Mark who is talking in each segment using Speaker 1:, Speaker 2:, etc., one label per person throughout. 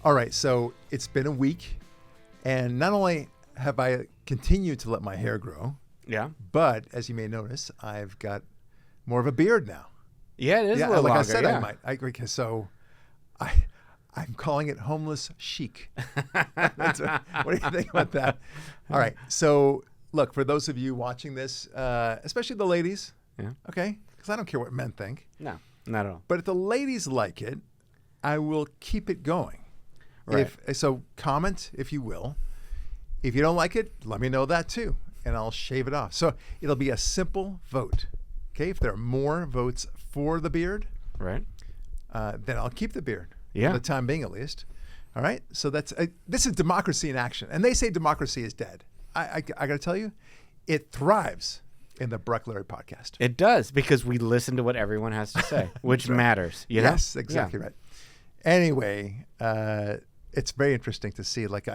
Speaker 1: All right, so it's been a week, and not only have I continued to let my hair grow,
Speaker 2: Yeah.
Speaker 1: but as you may notice, I've got more of a beard now.
Speaker 2: Yeah, it is a little
Speaker 1: like
Speaker 2: longer.
Speaker 1: I said,
Speaker 2: yeah.
Speaker 1: I might. So I'm calling it homeless chic. What do you think about that? All right, so look, for those of you watching this, especially the ladies,
Speaker 2: Yeah.
Speaker 1: okay, because I don't care what men think,
Speaker 2: No, not at all.
Speaker 1: but if the ladies like it, I will keep it going.
Speaker 2: Right.
Speaker 1: So comment if you will. If you don't like it, let me know that too, and I'll shave it off. So it'll be a simple vote. Okay, if there are more votes for the beard,
Speaker 2: Right.
Speaker 1: then I'll keep the beard
Speaker 2: Yeah.
Speaker 1: for the time being, at least. All right. So this is democracy in action, and they say democracy is dead. I got to tell you, it thrives in the Barak Lurie podcast.
Speaker 2: It does, because we listen to what everyone has to say, which matters. You know?
Speaker 1: Yes, exactly right. Anyway, it's very interesting to see. Like,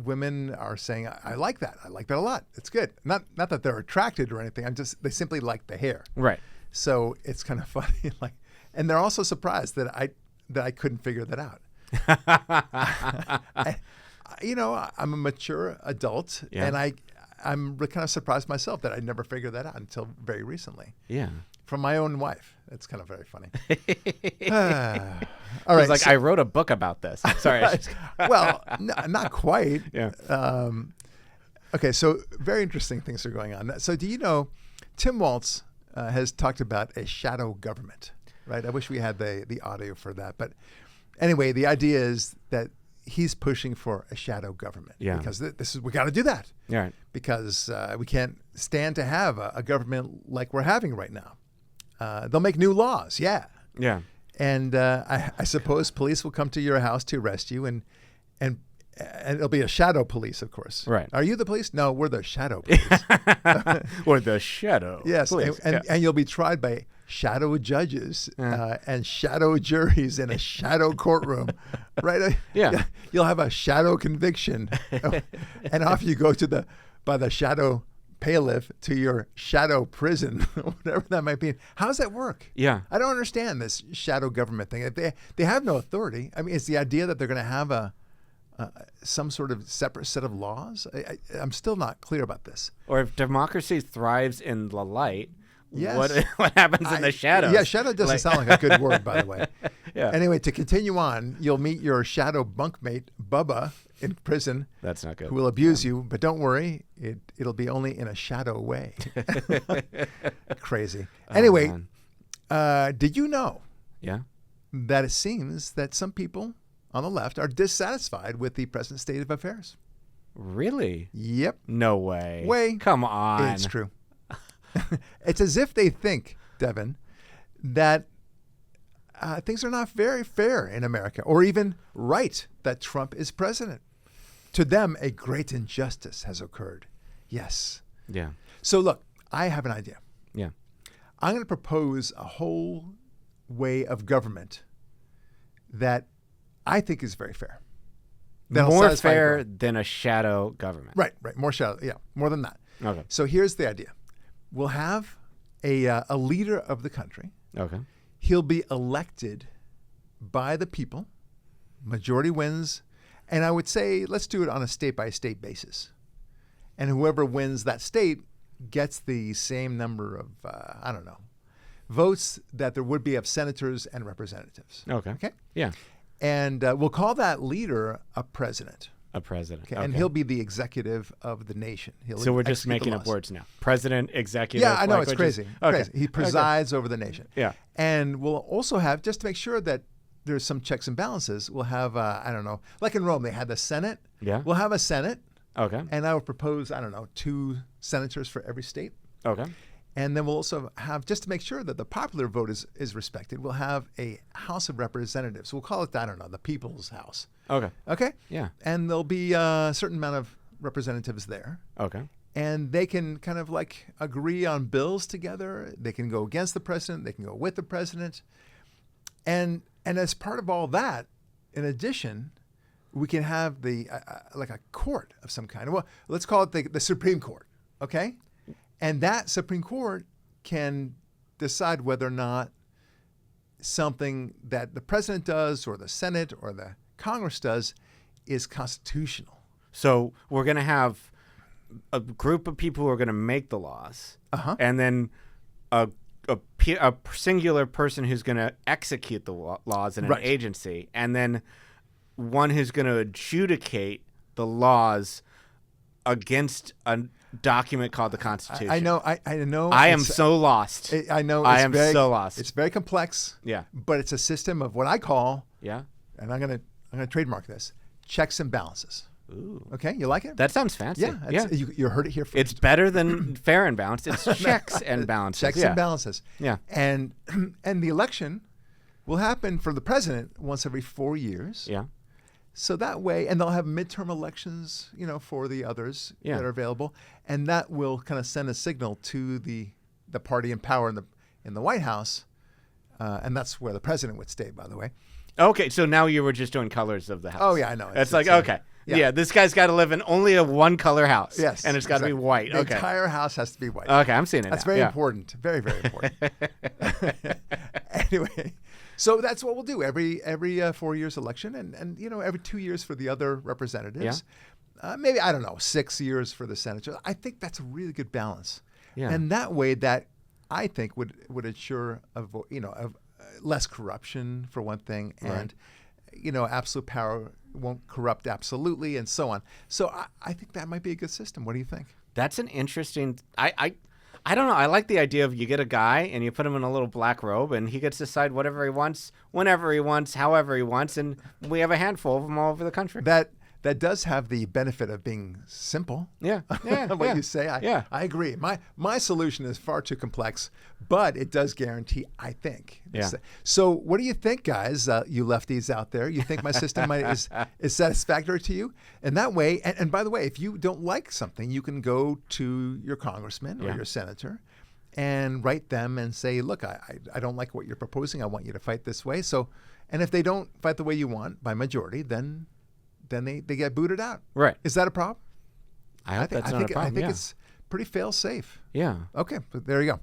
Speaker 1: women are saying, "I like that. I like that a lot. It's good." Not that they're attracted or anything. They simply like the hair.
Speaker 2: Right.
Speaker 1: So it's kind of funny. Like, and they're also surprised that I couldn't figure that out. I'm a mature adult,
Speaker 2: Yeah.
Speaker 1: and I'm kind of surprised myself that I never figured that out until very recently.
Speaker 2: Yeah.
Speaker 1: From my own wife. It's kind of very funny. All right.
Speaker 2: It's like, I wrote a book about this. Sorry.
Speaker 1: Well, not quite.
Speaker 2: Yeah.
Speaker 1: Okay, so very interesting things are going on. So do you know, Tim Waltz has talked about a shadow government, right? I wish we had the audio for that. But anyway, the idea is that he's pushing for a shadow government.
Speaker 2: Yeah.
Speaker 1: Because we got to do that.
Speaker 2: Yeah. Right.
Speaker 1: Because we can't stand to have a government like we're having right now. They'll make new laws, yeah.
Speaker 2: Yeah.
Speaker 1: And I suppose police will come to your house to arrest you, and it'll be a shadow police, of course.
Speaker 2: Right.
Speaker 1: Are you the police? No, we're the shadow police.
Speaker 2: Or the shadow.
Speaker 1: Yes,
Speaker 2: police.
Speaker 1: and you'll be tried by shadow judges and shadow juries in a shadow courtroom, right?
Speaker 2: Yeah.
Speaker 1: You'll have a shadow conviction, and off you go by the shadow bailiff to your shadow prison, whatever that might be. How does that work?
Speaker 2: Yeah.
Speaker 1: I don't understand this shadow government thing. They have no authority. I mean, it's the idea that they're going to have some sort of separate set of laws. I'm still not clear about this.
Speaker 2: Or if democracy thrives in the light,
Speaker 1: Yes.
Speaker 2: what happens in the shadows?
Speaker 1: Yeah, shadow doesn't sound like a good word, by the way.
Speaker 2: Yeah.
Speaker 1: Anyway, to continue on, you'll meet your shadow bunkmate, Bubba, in prison.
Speaker 2: That's not good.
Speaker 1: Who will abuse you, but don't worry, it'll be only in a shadow way. Crazy. Anyway, did you know
Speaker 2: Yeah.
Speaker 1: that it seems that some people on the left are dissatisfied with the present state of affairs?
Speaker 2: Really?
Speaker 1: Yep.
Speaker 2: No way.
Speaker 1: Way.
Speaker 2: Come on.
Speaker 1: It's true. It's as if they think, Devin, that things are not very fair in America, or even right that Trump is president. To them, a great injustice has occurred. Yes.
Speaker 2: Yeah.
Speaker 1: So look, I have an idea.
Speaker 2: Yeah.
Speaker 1: I'm going to propose a whole way of government that I think is very fair. That'll
Speaker 2: More
Speaker 1: satisfy
Speaker 2: fair
Speaker 1: everyone.
Speaker 2: than a shadow government.
Speaker 1: Right. More shadow. Yeah, more than that.
Speaker 2: Okay.
Speaker 1: So here's the idea. We'll have a leader of the country.
Speaker 2: Okay.
Speaker 1: He'll be elected by the people. Majority wins. And I would say let's do it on a state-by-state basis. And whoever wins that state gets the same number of, votes that there would be of senators and representatives.
Speaker 2: Okay.
Speaker 1: Okay?
Speaker 2: Yeah.
Speaker 1: And we'll call that leader a president.
Speaker 2: A president.
Speaker 1: Okay? And he'll be the executive of the nation.
Speaker 2: So we're just
Speaker 1: execute the
Speaker 2: making up
Speaker 1: laws.
Speaker 2: words now. President, executive.
Speaker 1: Yeah, I know, it's
Speaker 2: which
Speaker 1: crazy.
Speaker 2: is- Okay.
Speaker 1: Crazy. He presides over the nation.
Speaker 2: Yeah.
Speaker 1: And we'll also have, just to make sure that there's some checks and balances, we'll have, like in Rome, they had the Senate.
Speaker 2: Yeah.
Speaker 1: We'll have a Senate,
Speaker 2: Okay.
Speaker 1: and I would propose, 2 senators for every state.
Speaker 2: Okay.
Speaker 1: And then we'll also have, just to make sure that the popular vote is respected, we'll have a House of Representatives. We'll call it, the People's House.
Speaker 2: Okay.
Speaker 1: Okay?
Speaker 2: Yeah.
Speaker 1: And there'll be a certain amount of representatives there.
Speaker 2: Okay.
Speaker 1: And they can kind of like agree on bills together. They can go against the president. They can go with the president. And as part of all that, in addition, we can have the like a court of some kind. Well, let's call it the Supreme Court, okay? And that Supreme Court can decide whether or not something that the president does or the Senate or the Congress does is constitutional.
Speaker 2: So we're going to have a group of people who are going to make the laws, and then a singular person who's going to execute the laws in an agency, and then one who's going to adjudicate the laws against a document called the Constitution.
Speaker 1: I know.
Speaker 2: I am so lost.
Speaker 1: I know.
Speaker 2: I am so lost.
Speaker 1: It's very complex.
Speaker 2: Yeah.
Speaker 1: But it's a system of what I call.
Speaker 2: Yeah.
Speaker 1: And I'm gonna trademark this: checks and balances.
Speaker 2: Ooh.
Speaker 1: Okay, you like it?
Speaker 2: That sounds fancy.
Speaker 1: Yeah. You heard it here first.
Speaker 2: It's better than fair and balanced. It's checks and balances.
Speaker 1: Checks and balances.
Speaker 2: Yeah.
Speaker 1: And the election will happen for the president once every 4 years.
Speaker 2: Yeah.
Speaker 1: So that way, and they'll have midterm elections, for the others that are available, and that will kind of send a signal to the party in power in the White House, and that's where the president would stay, by the way.
Speaker 2: Okay, so now you were just doing colors of the house.
Speaker 1: Oh yeah, I know.
Speaker 2: It's like okay, yeah, this guy's got to live in only a one color house.
Speaker 1: Yes,
Speaker 2: and it's got to be white.
Speaker 1: The
Speaker 2: Okay,
Speaker 1: entire house has to be white.
Speaker 2: Okay, I'm seeing it.
Speaker 1: That's
Speaker 2: now.
Speaker 1: very important. Very, very important. Anyway. So that's what we'll do every 4 years election, and every 2 years for the other representatives. Yeah. Maybe, I don't know, 6 years for the senators. I think that's a really good balance. Yeah. And that way, that I think would ensure less corruption for one thing, and absolute power won't corrupt absolutely, and so on. So I think that might be a good system. What do you think?
Speaker 2: That's an interesting. I don't know. I like the idea of you get a guy and you put him in a little black robe and he gets to decide whatever he wants, whenever he wants, however he wants, and we have a handful of them all over the country.
Speaker 1: That does have the benefit of being simple.
Speaker 2: Yeah.
Speaker 1: What you say. I agree. My solution is far too complex, but it does guarantee, I think.
Speaker 2: Yeah.
Speaker 1: So what do you think, guys, you lefties out there? You think my system is satisfactory to you? And that way, and by the way, if you don't like something, you can go to your congressman or your senator and write them and say, look, I don't like what you're proposing. I want you to fight this way. So, and if they don't fight the way you want by majority, then they get booted out.
Speaker 2: Right.
Speaker 1: Is that a problem?
Speaker 2: I think that's not a problem.
Speaker 1: I think it's pretty fail-safe.
Speaker 2: Yeah.
Speaker 1: Okay, but there you go.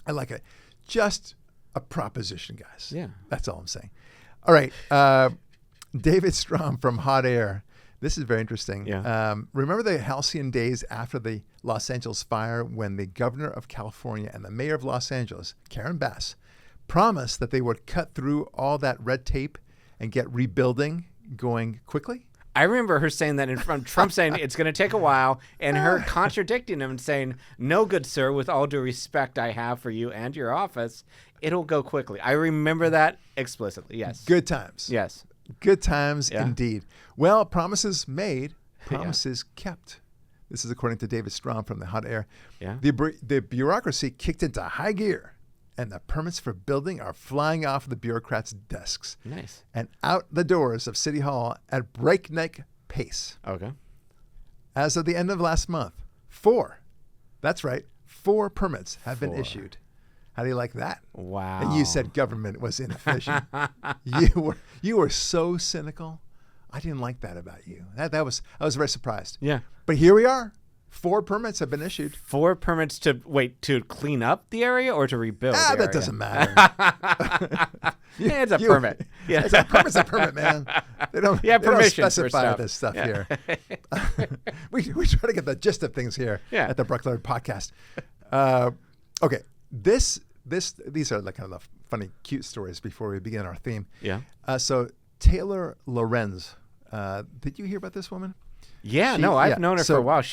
Speaker 1: I like it. Just a proposition, guys.
Speaker 2: Yeah.
Speaker 1: That's all I'm saying. All right. David Strom from Hot Air. This is very interesting.
Speaker 2: Yeah.
Speaker 1: Remember the halcyon days after the Los Angeles fire when the governor of California and the mayor of Los Angeles, Karen Bass, promised that they would cut through all that red tape and get rebuilding going quickly?
Speaker 2: I remember her saying that in front of Trump saying it's going to take a while, and her contradicting him and saying, no, good sir, with all due respect I have for you and your office, it'll go quickly. I remember that explicitly, yes.
Speaker 1: Good times.
Speaker 2: Yes.
Speaker 1: Good times indeed. Well, promises made, promises kept. This is according to David Strom from the Hot Air.
Speaker 2: Yeah.
Speaker 1: The bureaucracy kicked into high gear, and the permits for building are flying off the bureaucrats' desks.
Speaker 2: Nice.
Speaker 1: And out the doors of City Hall at breakneck pace.
Speaker 2: Okay.
Speaker 1: As of the end of last month, 4 permits have been issued. How do you like that?
Speaker 2: Wow.
Speaker 1: And you said government was inefficient. you were so cynical. I didn't like that about you. I was very surprised.
Speaker 2: Yeah.
Speaker 1: But here we are. 4 permits have been issued.
Speaker 2: 4 permits to clean up the area or to rebuild the area?
Speaker 1: That doesn't matter.
Speaker 2: It's a permit. Yeah.
Speaker 1: It's a permit, man. They don't specify this stuff here. we try to get the gist of things here at the Barak Lurie podcast. Okay, these are like kind of the funny, cute stories before we begin our theme.
Speaker 2: Yeah.
Speaker 1: So Taylor Lorenz, did you hear about this woman?
Speaker 2: Yeah, I've known her for a while.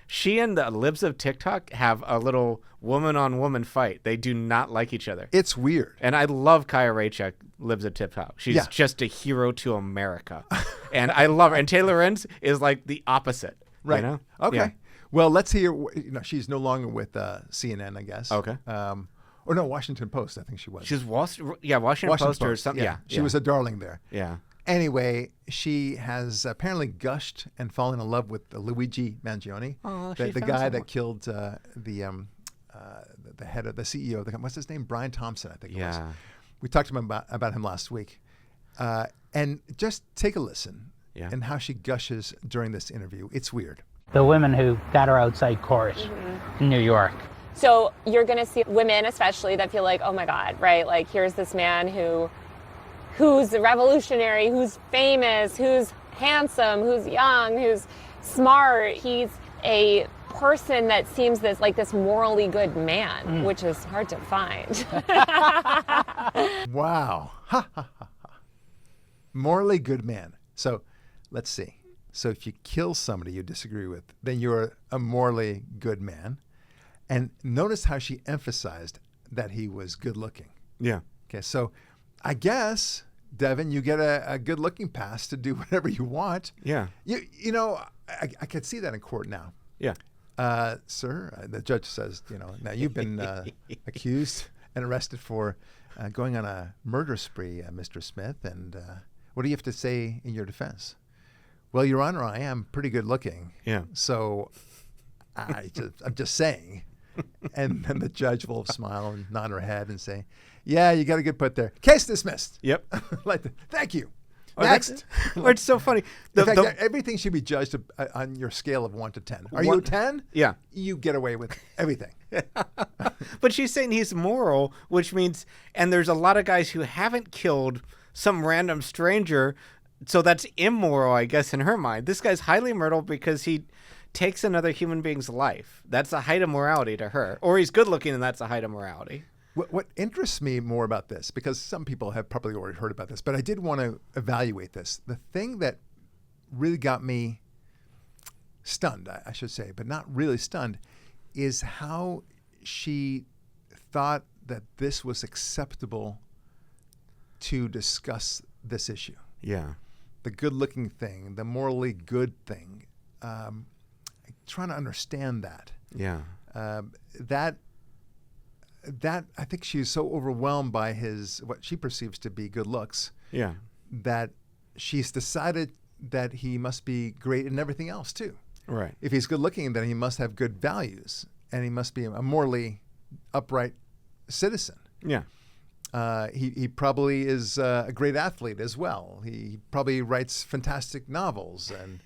Speaker 2: She and the libs of TikTok have a little woman-on-woman fight. They do not like each other.
Speaker 1: It's weird.
Speaker 2: And I love Kaya Raychuk, libs of TikTok. She's just a hero to America. And I love her. And Taylor Lorenz is like the opposite.
Speaker 1: Right.
Speaker 2: You know?
Speaker 1: Okay.
Speaker 2: Yeah.
Speaker 1: Well, let's hear. She's no longer with CNN, I guess.
Speaker 2: Okay.
Speaker 1: Or no, Washington Post, I think she was.
Speaker 2: She's Washington Post or something. Yeah.
Speaker 1: She was a darling there.
Speaker 2: Yeah.
Speaker 1: Anyway, she has apparently gushed and fallen in love with Luigi Mangione, the guy that killed the head of the CEO of the company. What's his name? Brian Thompson, I think it was. We talked to him about him last week. And just take a listen and how she gushes during this interview. It's weird.
Speaker 3: The women who got her outside court in New York.
Speaker 4: So you're going to see women especially that feel like, oh my God, right? Like here's this man who who's revolutionary, who's famous, who's handsome, who's young, who's smart. He's a person that seems this morally good man, which is hard to find.
Speaker 1: Wow. Ha, ha, ha, ha. Morally good man. So let's see. So if you kill somebody you disagree with, then you're a morally good man. And notice how she emphasized that he was good looking.
Speaker 2: Yeah.
Speaker 1: Okay, so I guess, Devin, you get a good looking pass to do whatever you want.
Speaker 2: Yeah.
Speaker 1: You know, I could see that in court now.
Speaker 2: Yeah.
Speaker 1: Sir, the judge says, now you've been accused and arrested for going on a murder spree, Mr. Smith. And what do you have to say in your defense? Well, Your Honor, I am pretty good looking.
Speaker 2: Yeah.
Speaker 1: So I'm just saying. And then the judge will smile and nod her head and say, yeah, you got a good put there. Case dismissed.
Speaker 2: Yep.
Speaker 1: Thank you.
Speaker 2: Oh,
Speaker 1: Next.
Speaker 2: It's so funny.
Speaker 1: In fact, everything should be judged on your scale of 1 to 10. Are you a 10?
Speaker 2: Yeah.
Speaker 1: You get away with everything.
Speaker 2: But she's saying he's moral, which means, and there's a lot of guys who haven't killed some random stranger, so that's immoral, I guess, in her mind. This guy's highly moral because he takes another human being's life. That's a height of morality to her. Or he's good looking and that's a height of morality.
Speaker 1: What interests me more about this, because some people have probably already heard about this, but I did want to evaluate this. The thing that really got me stunned, I should say, but not really stunned, is how she thought that this was acceptable to discuss this issue.
Speaker 2: Yeah.
Speaker 1: The good-looking thing, the morally good thing. Trying to understand that.
Speaker 2: Yeah.
Speaker 1: That I think she's so overwhelmed by what she perceives to be good looks.
Speaker 2: Yeah.
Speaker 1: That she's decided that he must be great in everything else too.
Speaker 2: Right.
Speaker 1: If he's good looking, then he must have good values and he must be a morally upright citizen.
Speaker 2: Yeah.
Speaker 1: He probably is a great athlete as well. He probably writes fantastic novels and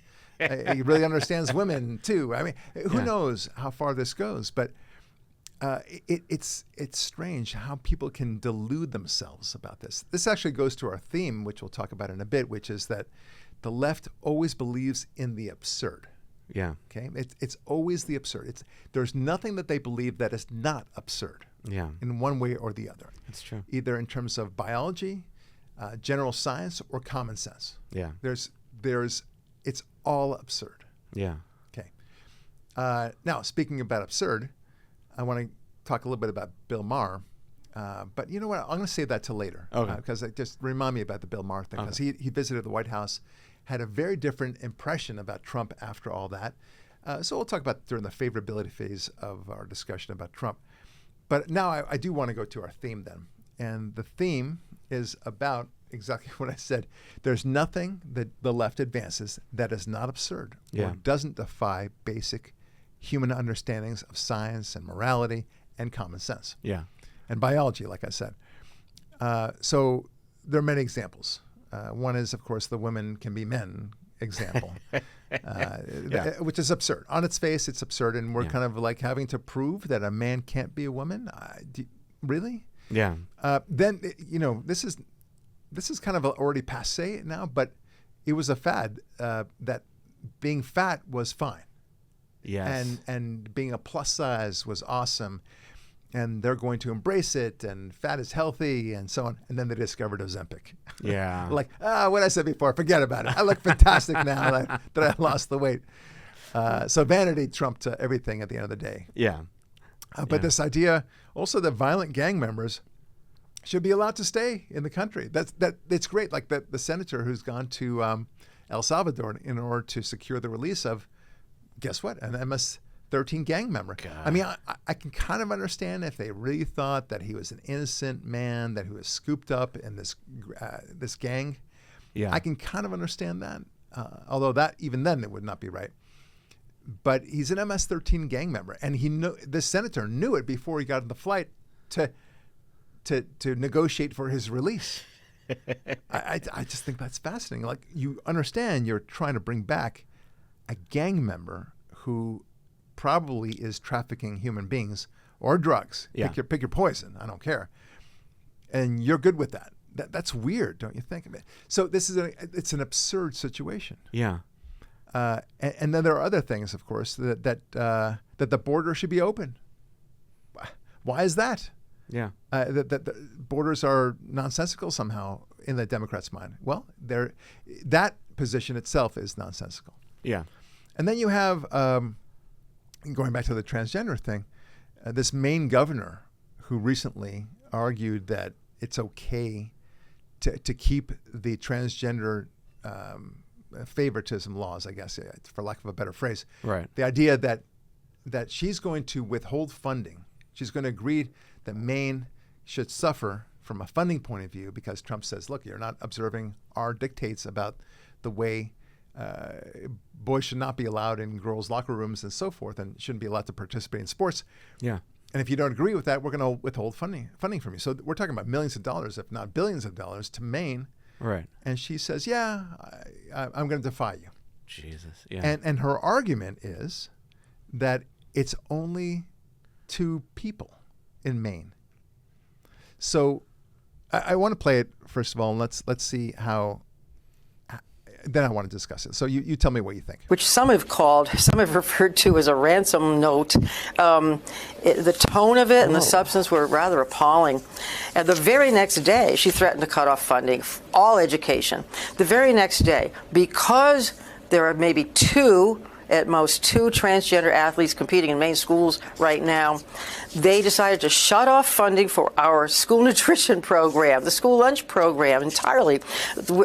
Speaker 1: he really understands women too. I mean, who knows how far this goes, but it's strange how people can delude themselves about this. This actually goes to our theme, which we'll talk about in a bit, which is that the left always believes in the absurd.
Speaker 2: Yeah.
Speaker 1: Okay, it's always the absurd. There's nothing that they believe that is not absurd.
Speaker 2: Yeah.
Speaker 1: In one way or the other.
Speaker 2: That's true.
Speaker 1: Either in terms of biology, general science, or common sense.
Speaker 2: Yeah.
Speaker 1: It's all absurd.
Speaker 2: Yeah.
Speaker 1: Okay. Now, speaking about absurd, I want to talk a little bit about Bill Maher. But you know what? I'm going to save that till later.
Speaker 2: Okay.
Speaker 1: Because it just remind me about the Bill Maher thing. Because he visited the White House, had a very different impression about Trump after all that. So we'll talk about during the favorability phase of our discussion about Trump. But now I do want to go to our theme then. And the theme is about exactly what I said. There's nothing that the left advances that is not absurd or doesn't defy basic human understandings of science and morality and common sense.
Speaker 2: Yeah.
Speaker 1: And biology, like I said. So there are many examples. One is, of course, the women can be men example, which is absurd. On its face, it's absurd, and we're kind of like having to prove that a man can't be a woman. Really?
Speaker 2: Yeah.
Speaker 1: Then this is kind of already passé now, but it was a fad that being fat was fine.
Speaker 2: Yes.
Speaker 1: And being a plus size was awesome, and they're going to embrace it, and fat is healthy, and so on. And then they discovered Ozempic.
Speaker 2: Yeah.
Speaker 1: Like, what I said before, forget about it. I look fantastic now that I lost the weight. So vanity trumped everything at the end of the day.
Speaker 2: Yeah.
Speaker 1: But this idea also that violent gang members should be allowed to stay in the country. It's great. Like the senator who's gone to El Salvador in order to secure the release of, guess what, an MS-13 gang member. God. I mean, I can kind of understand if they really thought that he was an innocent man, that he was scooped up in this gang. Yeah. I can kind of understand that, although that even then it would not be right. But he's an MS-13 gang member, and this senator knew it before he got on the flight to negotiate for his release. I just think that's fascinating. Like, you understand you're trying to bring back a gang member who probably is trafficking human beings or drugs. Yeah. Pick your poison. I don't care. And you're good with that. That's weird, don't you think? I mean, so this is it's an absurd situation.
Speaker 2: Yeah.
Speaker 1: And then there are other things, of course, that the border should be open. Why is that?
Speaker 2: Yeah.
Speaker 1: That the borders are nonsensical somehow in the Democrats' mind. Well, that position itself is nonsensical.
Speaker 2: Yeah.
Speaker 1: And then you have, going back to the transgender thing, this Maine governor who recently argued that it's okay to keep the transgender favoritism laws, I guess, for lack of a better phrase.
Speaker 2: Right.
Speaker 1: The idea that she's going to withhold funding. She's going to agree that Maine should suffer from a funding point of view because Trump says, look, you're not observing our dictates about the way boys should not be allowed in girls' locker rooms and so forth and shouldn't be allowed to participate in sports.
Speaker 2: Yeah.
Speaker 1: And if you don't agree with that, we're going to withhold funding from you. So we're talking about millions of dollars, if not billions of dollars, to Maine.
Speaker 2: Right.
Speaker 1: And she says, yeah, I'm going to defy you.
Speaker 2: Jesus. Yeah.
Speaker 1: And her argument is that it's only 2 people in Maine. So I want to play it, first of all, and let's see how. Then I want to discuss it. So you tell me what you think.
Speaker 5: Which some have referred to as a ransom note. The tone of it and the substance were rather appalling. And the very next day, she threatened to cut off funding, all education. The very next day, because there are maybe at most two transgender athletes competing in Maine schools right now, they decided to shut off funding for our school nutrition program, the school lunch program entirely,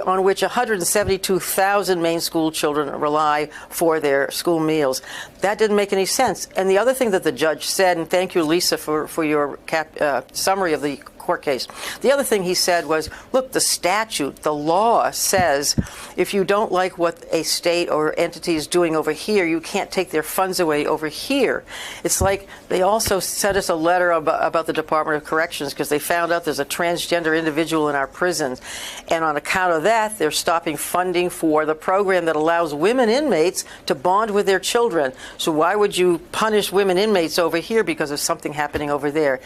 Speaker 5: on which 172,000 Maine school children rely for their school meals. That didn't make any sense. And the other thing that the judge said, and thank you, Lisa, for your summary of the court case. The other thing he said was, look, the statute, the law says if you don't like what a state or entity is doing over here, you can't take their funds away over here. It's like they also sent us a letter about the Department of Corrections because they found out there's a transgender individual in our prisons. And on account of that, they're stopping funding for the program that allows women inmates to bond with their children. So why would you punish women inmates over here because of something happening over there?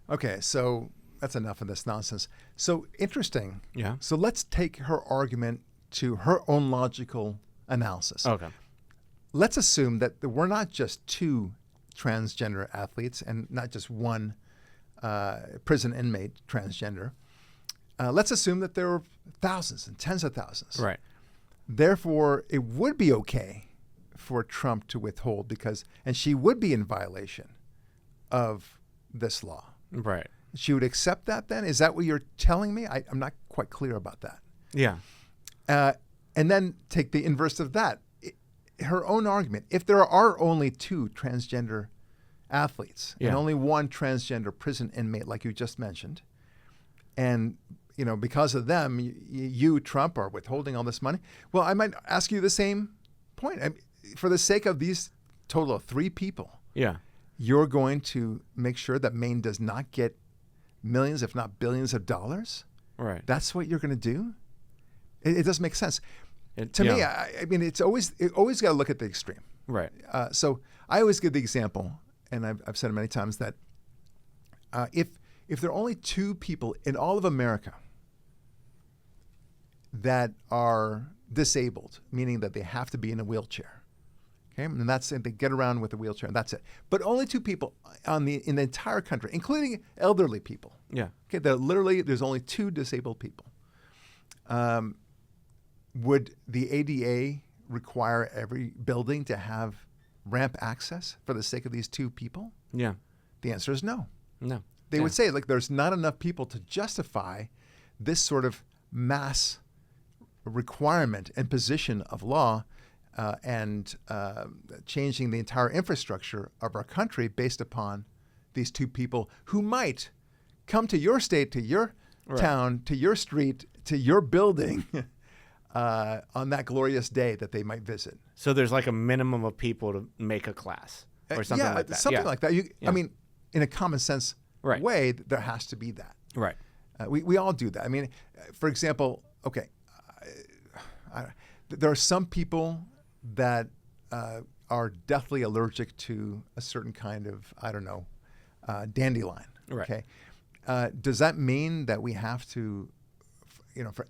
Speaker 1: Okay, so that's enough of this nonsense. So interesting.
Speaker 2: Yeah.
Speaker 1: So let's take her argument to her own logical analysis.
Speaker 2: Okay.
Speaker 1: Let's assume that there were not just 2 transgender athletes and not just 1 prison inmate transgender. Let's assume that there were thousands and tens of thousands.
Speaker 2: Right.
Speaker 1: Therefore, it would be okay for Trump to withhold and she would be in violation of this law.
Speaker 2: Right.
Speaker 1: She would accept that then? Is that what you're telling me? I'm not quite clear about that.
Speaker 2: Yeah.
Speaker 1: And then take the inverse of that. Her own argument, if there are only 2 transgender athletes and only 1 transgender prison inmate, like you just mentioned, and because of them, you, Trump, are withholding all this money, well, I might ask you the same point. For the sake of these total of 3 people, you're going to make sure that Maine does not get millions, if not billions of dollars?
Speaker 2: Right.
Speaker 1: That's what you're going to do? It doesn't make sense. To me, I mean, it always got to look at the extreme.
Speaker 2: Right.
Speaker 1: So I always give the example, and I've said it many times, that if there are only 2 people in all of America that are disabled, meaning that they have to be in a wheelchair, okay, and that's it, they get around with a wheelchair, and that's it. But only 2 people in the entire country, including elderly people.
Speaker 2: Yeah.
Speaker 1: Okay, there's only 2 disabled people. Would the ADA require every building to have ramp access for the sake of these 2 people?
Speaker 2: Yeah.
Speaker 1: The answer is no.
Speaker 2: No.
Speaker 1: They would say, like, there's not enough people to justify this sort of mass requirement and position of law and changing the entire infrastructure of our country based upon these 2 people who might come to your state, to your town, to your street, to your building on that glorious day that they might visit.
Speaker 2: So there's like a minimum of people to make a class or something like that.
Speaker 1: Something like that. I mean, in a common sense way, there has to be that.
Speaker 2: Right.
Speaker 1: We all do that. I mean, for example, okay, there are some people that are deathly allergic to a certain kind of, dandelion.
Speaker 2: Right.
Speaker 1: Okay. Does that mean that we have to for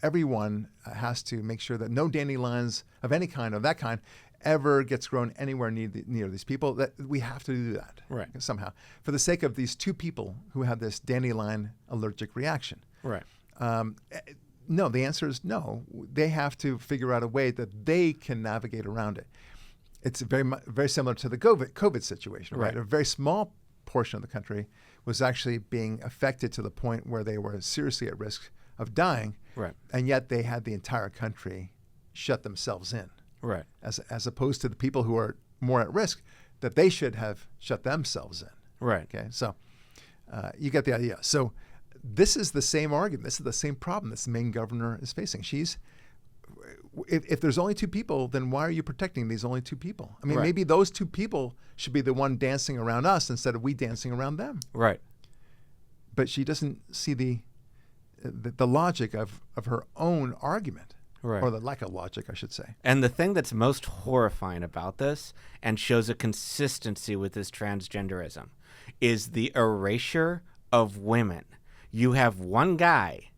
Speaker 1: everyone has to make sure that no dandelions of any kind, of that kind, ever gets grown anywhere near these people. That we have to do that somehow for the sake of these 2 people who have this dandelion allergic reaction.
Speaker 2: Right.
Speaker 1: No, the answer is no. They have to figure out a way that they can navigate around it. It's very similar to the COVID situation, right? A very small portion of the country was actually being affected to the point where they were seriously at risk of dying, and yet they had the entire country shut themselves in, as opposed to the people who are more at risk, that they should have shut themselves in. Okay, so you get the idea. So this is the same argument. This is the same problem this Maine governor is facing. If there's only 2 people, then why are you protecting these only 2 people? I mean, maybe those 2 people should be the one dancing around us instead of we dancing around them.
Speaker 2: Right.
Speaker 1: But she doesn't see the logic of her own argument, or the lack of logic, I should say.
Speaker 2: And the thing that's most horrifying about this, and shows a consistency with this transgenderism, is the erasure of women. You have one guy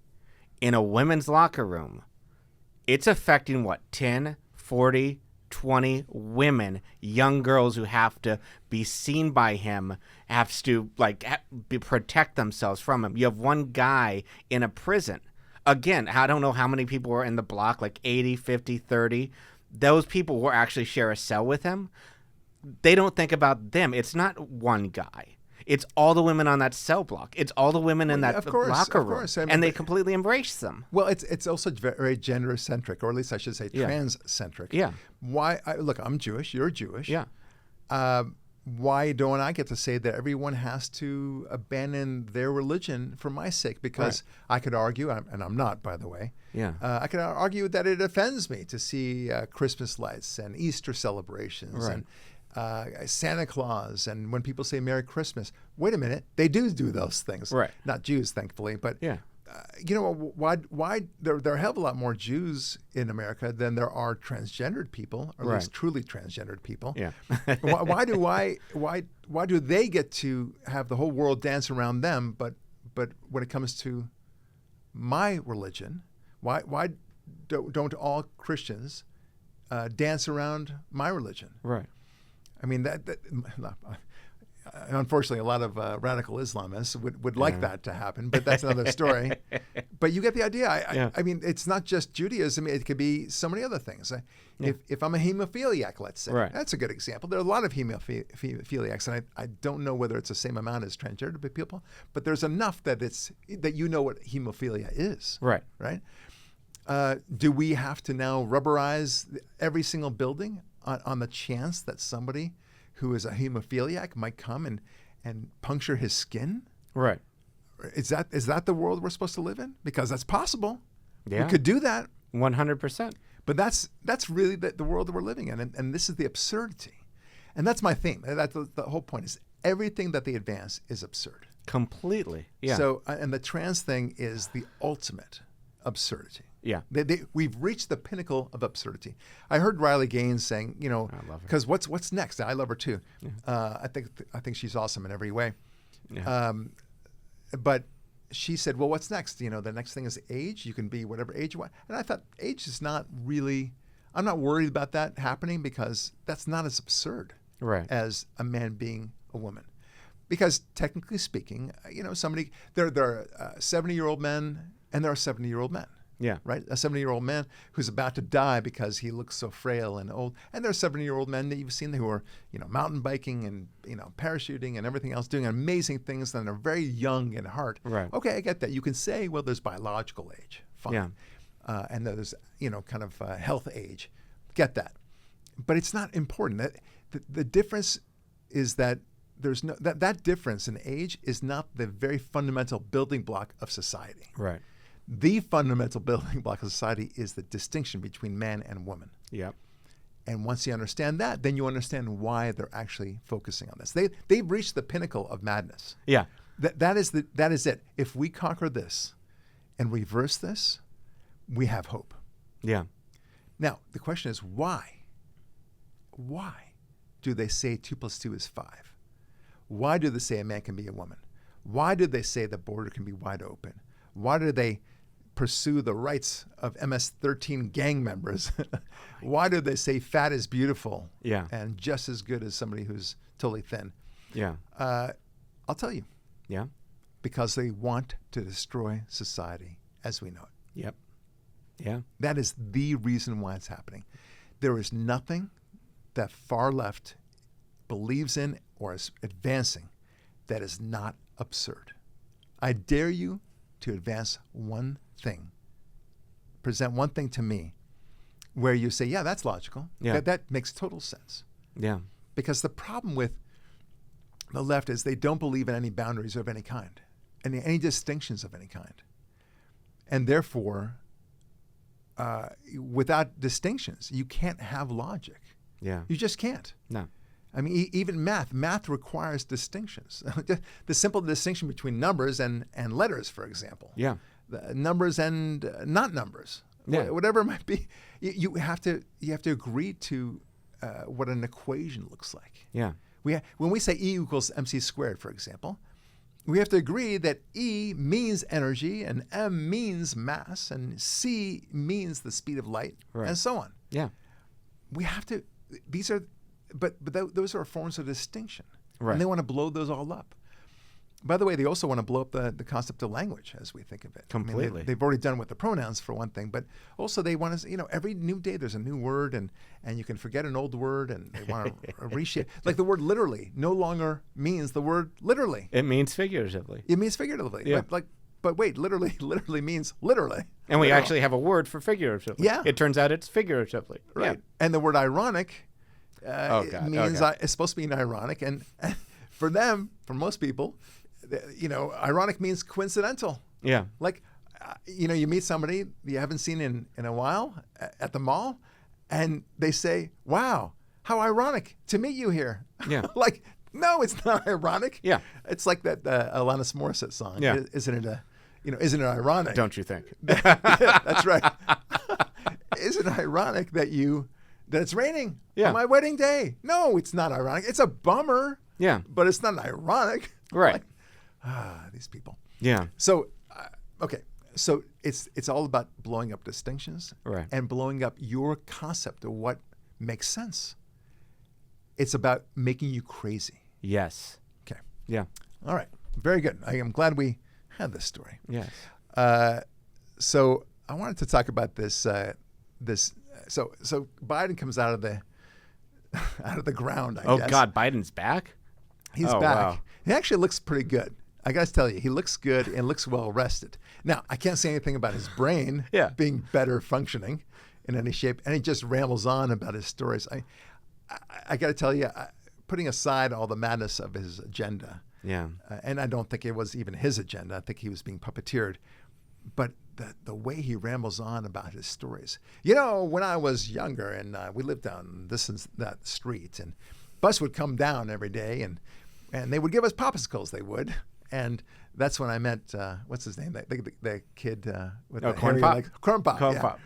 Speaker 2: in a women's locker room. It's affecting, 10, 40, 20 women, young girls who have to be seen by him, have to protect themselves from him. You have one guy in a prison. Again, I don't know how many people were in the block, 80, 50, 30. Those people will actually share a cell with him. They don't think about them. It's not one guy. It's all the women on that cell block. It's all the women in that locker room. I mean, and they completely embrace them.
Speaker 1: Well, it's also very gender-centric, or at least I should say trans-centric.
Speaker 2: Yeah.
Speaker 1: Why? Look, I'm Jewish. You're Jewish.
Speaker 2: Yeah.
Speaker 1: Why don't I get to say that everyone has to abandon their religion for my sake? Because I could argue, and I'm not, by the way.
Speaker 2: Yeah.
Speaker 1: I could argue that it offends me to see Christmas lights and Easter celebrations and Santa Claus, and when people say Merry Christmas, wait a minute, they do those things.
Speaker 2: Right.
Speaker 1: Not Jews, thankfully, but why there are a hell of a lot more Jews in America than there are transgendered people, or at least truly transgendered people.
Speaker 2: Yeah.
Speaker 1: why do they get to have the whole world dance around them, but when it comes to my religion, why don't all Christians dance around my religion?
Speaker 2: Right.
Speaker 1: I mean, unfortunately, a lot of radical Islamists would like that to happen, but that's another story. But you get the idea. I mean, it's not just Judaism. It could be so many other things. If I'm a hemophiliac, let's say, that's a good example. There are a lot of hemophiliacs, and I don't know whether it's the same amount as transgender people, but there's enough that you know what hemophilia is.
Speaker 2: Right.
Speaker 1: Right? Do we have to now rubberize every single building on the chance that somebody who is a hemophiliac might come and puncture his skin?
Speaker 2: Right.
Speaker 1: Is that the world we're supposed to live in? Because that's possible.
Speaker 2: Yeah.
Speaker 1: We could do that.
Speaker 2: 100%.
Speaker 1: But that's really the world that we're living in, and this is the absurdity. And that's my theme. That's the whole point, is everything that they advance is absurd.
Speaker 2: Completely. Yeah.
Speaker 1: So, and the trans thing is the ultimate absurdity.
Speaker 2: Yeah.
Speaker 1: We've reached the pinnacle of absurdity. I heard Riley Gaines saying, because what's next? I love her too. Yeah. I think she's awesome in every way. Yeah. But she said, well, what's next? The next thing is age. You can be whatever age you want. And I thought age is not really, I'm not worried about that happening, because that's not as absurd as a man being a woman. Because technically speaking, there are 70-year-old men and there are 70-year-old men.
Speaker 2: Yeah.
Speaker 1: Right? A 70-year-old man who's about to die because he looks so frail and old. And there are 70-year-old men that you've seen who are, mountain biking and, parachuting and everything else, doing amazing things, and are very young in heart.
Speaker 2: Right.
Speaker 1: Okay, I get that. You can say, well, there's biological age. Fine.
Speaker 2: Yeah.
Speaker 1: And there's, health age. Get that. But it's not important. The difference is that there's no that difference in age is not the very fundamental building block of society.
Speaker 2: Right.
Speaker 1: The fundamental building block of society is the distinction between man and woman.
Speaker 2: Yep.
Speaker 1: And once you understand that, then you understand why they're actually focusing on this. They've reached the pinnacle of madness.
Speaker 2: Yeah.
Speaker 1: That is it. If we conquer this and reverse this, we have hope.
Speaker 2: Yeah.
Speaker 1: Now, the question is why? Why do they say 2 + 2 is 5? Why do they say a man can be a woman? Why do they say the border can be wide open? Why do they pursue the rights of MS-13 gang members? Why do they say fat is beautiful and just as good as somebody who's totally thin?
Speaker 2: Yeah.
Speaker 1: I'll tell you.
Speaker 2: Yeah.
Speaker 1: Because they want to destroy society as we know it.
Speaker 2: Yep. Yeah.
Speaker 1: That is the reason why it's happening. There is nothing that far left believes in or is advancing that is not absurd. I dare you to advance one thing, present one thing to me where you say, yeah, that's logical.
Speaker 2: Yeah.
Speaker 1: That makes total sense.
Speaker 2: Yeah.
Speaker 1: Because the problem with the left is they don't believe in any boundaries of any kind, any distinctions of any kind. And therefore, without distinctions, you can't have logic.
Speaker 2: Yeah.
Speaker 1: You just can't.
Speaker 2: No.
Speaker 1: I mean, even math requires distinctions. The simple distinction between numbers and letters, for example.
Speaker 2: Yeah.
Speaker 1: The numbers and not numbers.
Speaker 2: Yeah.
Speaker 1: Whatever it might be. You have to agree to what an equation looks like.
Speaker 2: Yeah.
Speaker 1: When we say E equals mc squared, for example, we have to agree that E means energy and M means mass and C means the speed of light,
Speaker 2: right,
Speaker 1: and so on.
Speaker 2: Yeah.
Speaker 1: We have to, those are forms of distinction.
Speaker 2: Right.
Speaker 1: And they want to blow those all up. By the way, they also want to blow up the concept of language as we think of it.
Speaker 2: Completely.
Speaker 1: I mean, they've already done with the pronouns for one thing, but also they want to, every new day there's a new word and you can forget an old word and they want to reshape. Like the word literally no longer means the word literally.
Speaker 2: It means figuratively.
Speaker 1: It means figuratively.
Speaker 2: Yeah.
Speaker 1: But wait, literally means literally.
Speaker 2: And we actually have a word for figuratively.
Speaker 1: Yeah.
Speaker 2: It turns out it's figuratively.
Speaker 1: Right.
Speaker 2: Yeah.
Speaker 1: And the word ironic means
Speaker 2: Okay.
Speaker 1: it's supposed to mean ironic. And for them, for most people, ironic means coincidental.
Speaker 2: Yeah.
Speaker 1: Like, you meet somebody you haven't seen in a while at the mall, and they say, wow, how ironic to meet you here.
Speaker 2: Yeah.
Speaker 1: Like, no, it's not ironic.
Speaker 2: Yeah.
Speaker 1: It's like that Alanis Morissette song.
Speaker 2: Yeah.
Speaker 1: Isn't it ironic?
Speaker 2: Don't you think?
Speaker 1: Yeah, that's right. Isn't it ironic that it's raining on my wedding day? No, it's not ironic. It's a bummer.
Speaker 2: Yeah.
Speaker 1: But it's not ironic.
Speaker 2: Right.
Speaker 1: These people.
Speaker 2: Yeah.
Speaker 1: So, okay. So it's all about blowing up distinctions,
Speaker 2: right,
Speaker 1: and blowing up your concept of what makes sense. It's about making you crazy.
Speaker 2: Yes.
Speaker 1: Okay.
Speaker 2: Yeah.
Speaker 1: All right. Very good. I am glad we had this story.
Speaker 2: Yes.
Speaker 1: So I wanted to talk about this. So Biden comes out of the ground. I guess.
Speaker 2: Oh God, Biden's back.
Speaker 1: He's back.
Speaker 2: Wow.
Speaker 1: He actually looks pretty good. I got to tell you, he looks good and looks well rested. Now, I can't say anything about his brain being better functioning in any shape, and he just rambles on about his stories. I got to tell you, putting aside all the madness of his agenda, and I don't think it was even his agenda. I think he was being puppeteered. But the way he rambles on about his stories. When I was younger and we lived down this and that street, and bus would come down every day, and they would give us popsicles. They would. And that's when I met, what's his name? The kid with the
Speaker 2: Corn
Speaker 1: hairy
Speaker 2: Pop?
Speaker 1: legs. Corn Pop.
Speaker 2: Corn
Speaker 1: yeah.
Speaker 2: Pop.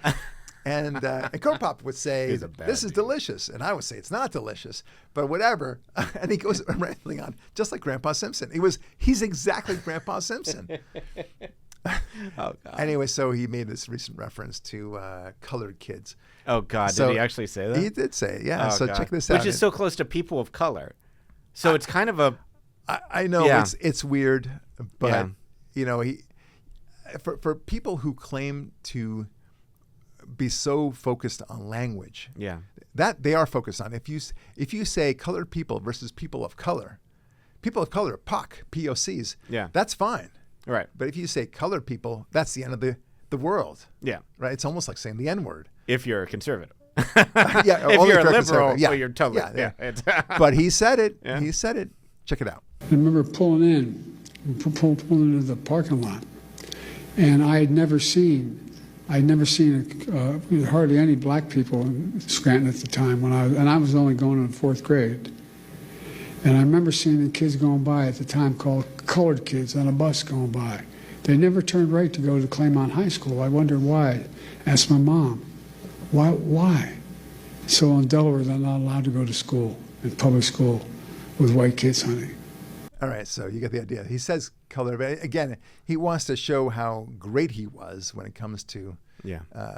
Speaker 1: And Corn Pop would say,
Speaker 2: He's a bad
Speaker 1: this is
Speaker 2: dude.
Speaker 1: delicious. And I would say, it's not delicious, but whatever. And he goes rambling on, just like Grandpa Simpson. He's exactly Grandpa Simpson.
Speaker 2: Oh God.
Speaker 1: Anyway, so he made this recent reference to colored kids.
Speaker 2: Oh God,
Speaker 1: So
Speaker 2: did he actually say that?
Speaker 1: He did say it, yeah.
Speaker 2: Oh,
Speaker 1: So
Speaker 2: God.
Speaker 1: check this out.
Speaker 2: Which is so close to people of color. So it's kind of a...
Speaker 1: I know
Speaker 2: Yeah.
Speaker 1: it's weird, but
Speaker 2: Yeah.
Speaker 1: he for people who claim to be so focused on language, that they are focused on. If you say colored people versus people of color, POCs, that's fine.
Speaker 2: Right.
Speaker 1: But if you say colored people, that's the end of the world.
Speaker 2: Yeah.
Speaker 1: Right. It's almost like saying the N-word.
Speaker 2: If you're a conservative.
Speaker 1: Yeah.
Speaker 2: If
Speaker 1: only
Speaker 2: you're a
Speaker 1: for
Speaker 2: liberal,
Speaker 1: conservative.
Speaker 2: well, you're totally...
Speaker 1: Yeah.
Speaker 2: It's
Speaker 1: But he said it.
Speaker 2: Yeah.
Speaker 1: He said it. Check it out.
Speaker 6: I remember pulling into the parking lot, and I had never seen hardly any black people in Scranton at the time I was only going in the 4th grade. And I remember seeing the kids going by at the time called colored kids on a bus going by. They never turned right to go to Claymont High School. I wondered why. Asked my mom, why? So in Delaware, they're not allowed to go to school, in public school, with white kids, honey.
Speaker 1: All right, so you get the idea. He says color, but again, he wants to show how great he was when it comes to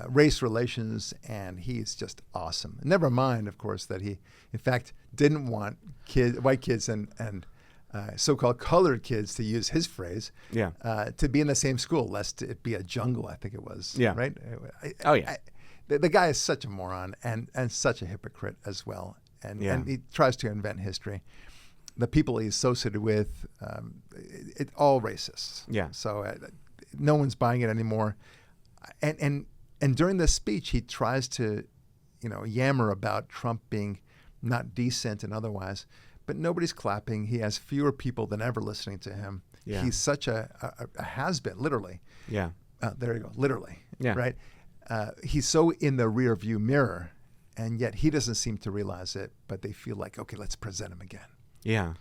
Speaker 1: race relations, and he's just awesome. Never mind, of course, that he, in fact, didn't want white kids and so-called colored kids, to use his phrase, to be in the same school, lest it be a jungle, I think it was.
Speaker 2: Yeah.
Speaker 1: Right? The guy is such a moron and such a hypocrite as well. And he tries to invent history. The people he's associated with, all racists.
Speaker 2: Yeah.
Speaker 1: So no one's buying it anymore. And during this speech, he tries to, yammer about Trump being not decent and otherwise, but nobody's clapping. He has fewer people than ever listening to him.
Speaker 2: Yeah.
Speaker 1: He's such a has-been, literally.
Speaker 2: Yeah.
Speaker 1: There you go, literally.
Speaker 2: Yeah.
Speaker 1: Right? He's so in the rear view mirror, and yet he doesn't seem to realize it, but they feel like, okay, let's present him again.
Speaker 2: Yeah.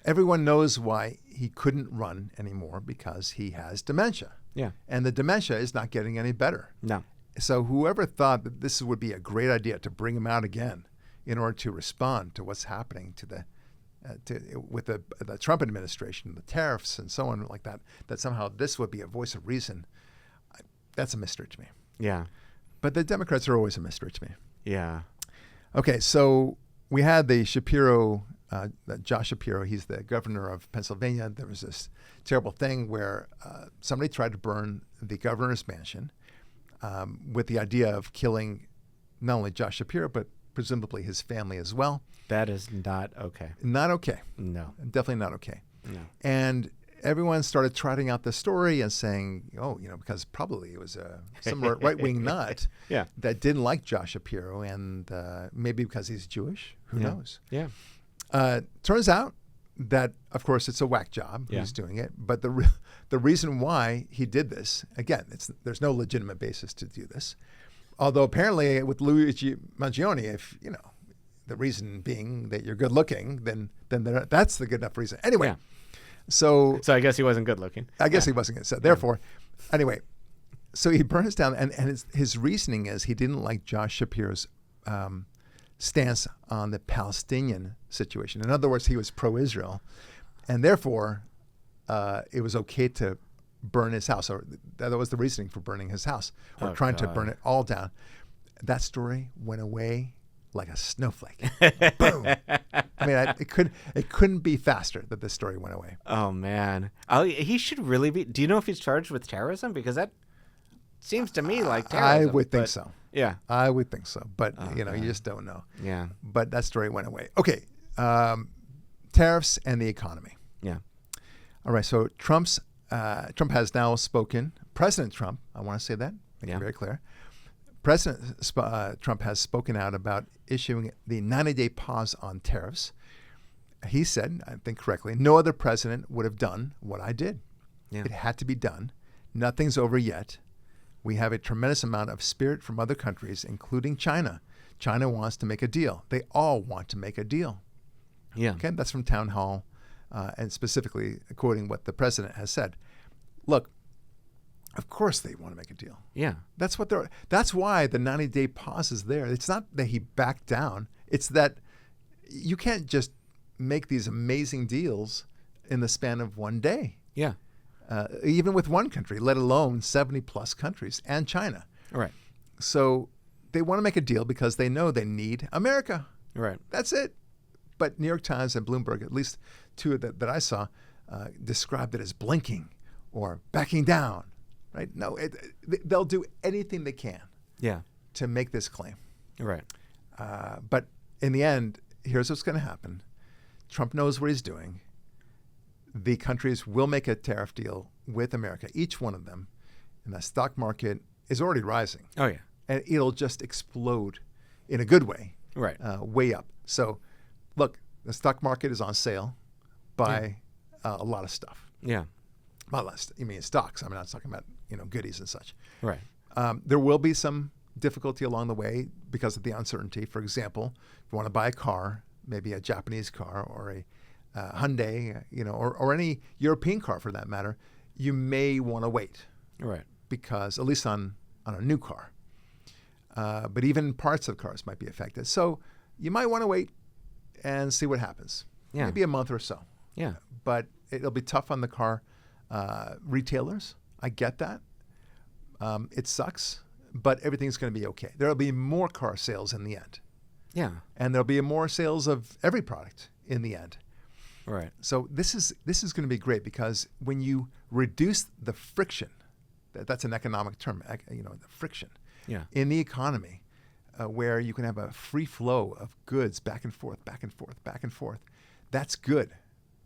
Speaker 1: Everyone knows why he couldn't run anymore, because he has dementia.
Speaker 2: Yeah.
Speaker 1: And the dementia is not getting any better.
Speaker 2: No.
Speaker 1: So whoever thought that this would be a great idea to bring him out again in order to respond to what's happening with the Trump administration, the tariffs and so on like that somehow this would be a voice of reason, that's a mystery to me.
Speaker 2: Yeah.
Speaker 1: But the Democrats are always a mystery to me.
Speaker 2: Yeah.
Speaker 1: Okay, so we had the Shapiro, Josh Shapiro, he's the governor of Pennsylvania. There was this terrible thing where somebody tried to burn the governor's mansion with the idea of killing not only Josh Shapiro, but presumably his family as well.
Speaker 2: That is not okay.
Speaker 1: Not okay.
Speaker 2: No.
Speaker 1: Definitely not okay.
Speaker 2: No.
Speaker 1: And everyone started trotting out the story and saying, because probably it was some right-wing nut that didn't like Josh Shapiro, and maybe because he's Jewish. Who knows?
Speaker 2: Yeah.
Speaker 1: Turns out that, of course, it's a whack job who's doing it. But the reason why he did this, again, there's no legitimate basis to do this. Although apparently with Luigi Mangione, if, the reason being that you're good looking, then that's the good enough reason. Anyway.
Speaker 2: Yeah.
Speaker 1: So
Speaker 2: I guess he wasn't good looking.
Speaker 1: I guess he wasn't good. So therefore, anyway, so he burns down, and his reasoning is he didn't like Josh Shapiro's stance on the Palestinian situation. In other words, he was pro-Israel, and therefore it was okay to burn his house. Or that was the reasoning for burning his house, or trying to burn it all down. That story went away like a snowflake. Boom. I mean, it couldn't be faster that this story went away.
Speaker 2: Oh man. Oh, he should really be. Do you know if he's charged with terrorism? Because that seems to me like terrorism.
Speaker 1: I would think so.
Speaker 2: Yeah.
Speaker 1: I would think so. But you just don't know.
Speaker 2: Yeah.
Speaker 1: But that story went away. Okay. Tariffs and the economy.
Speaker 2: Yeah.
Speaker 1: All right. So Trump has now spoken. President Trump, I want to say that, make it very clear. President Trump has spoken out about issuing the 90-day pause on tariffs. He said, I think correctly, no other president would have done what I did. Yeah. It had to be done. Nothing's over yet. We have a tremendous amount of spirit from other countries, including China. China wants to make a deal. They all want to make a deal.
Speaker 2: Yeah. Okay,
Speaker 1: that's from Town Hall, and specifically quoting what the president has said. Look, of course they want to make a deal.
Speaker 2: Yeah.
Speaker 1: That's why the 90-day pause is there. It's not that he backed down. It's that you can't just make these amazing deals in the span of one day.
Speaker 2: Yeah.
Speaker 1: Even with one country, let alone 70-plus countries and China.
Speaker 2: Right.
Speaker 1: So they want to make a deal because they know they need America.
Speaker 2: Right.
Speaker 1: That's it. But New York Times and Bloomberg, at least two that I saw, described it as blinking or backing down. Right? No, they'll do anything they can to make this claim.
Speaker 2: Right.
Speaker 1: But in the end, here's what's going to happen. Trump knows what he's doing. The countries will make a tariff deal with America, each one of them. And the stock market is already rising.
Speaker 2: Oh, yeah.
Speaker 1: And it'll just explode in a good way.
Speaker 2: Right.
Speaker 1: Way up. So, look, the stock market is on sale by a lot of stuff.
Speaker 2: Yeah.
Speaker 1: You mean stocks. I'm not talking about, goodies and such.
Speaker 2: Right.
Speaker 1: There will be some difficulty along the way because of the uncertainty. For example, if you want to buy a car, maybe a Japanese car or a Hyundai, or any European car for that matter, you may want to wait.
Speaker 2: Right.
Speaker 1: Because at least on a new car. But even parts of cars might be affected. So you might want to wait and see what happens.
Speaker 2: Yeah.
Speaker 1: Maybe a month or so.
Speaker 2: Yeah.
Speaker 1: But it'll be tough on the car retailers. I get that. It sucks, but everything's going to be okay. There'll be more car sales in the end.
Speaker 2: Yeah.
Speaker 1: And there'll be more sales of every product in the end.
Speaker 2: Right.
Speaker 1: So this is going to be great because when you reduce the friction, that's an economic term, the friction in the economy, where you can have a free flow of goods back and forth, back and forth, back and forth. That's good,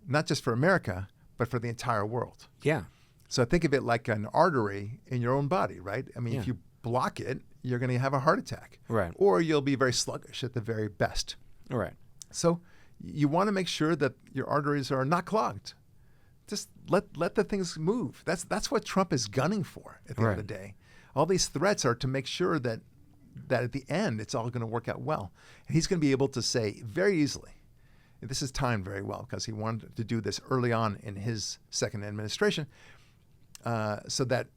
Speaker 1: not just for America, but for the entire world.
Speaker 2: Yeah.
Speaker 1: So think of it like an artery in your own body, right? I mean, if you block it, you're going to have a heart attack.
Speaker 2: Right.
Speaker 1: Or you'll be very sluggish at the very best.
Speaker 2: Right.
Speaker 1: So you want to make sure that your arteries are not clogged. Just let the things move. That's what Trump is gunning for at the end of the day. All these threats are to make sure that at the end it's all going to work out well. And he's going to be able to say very easily, and this is timed very well because he wanted to do this early on in his second administration, so that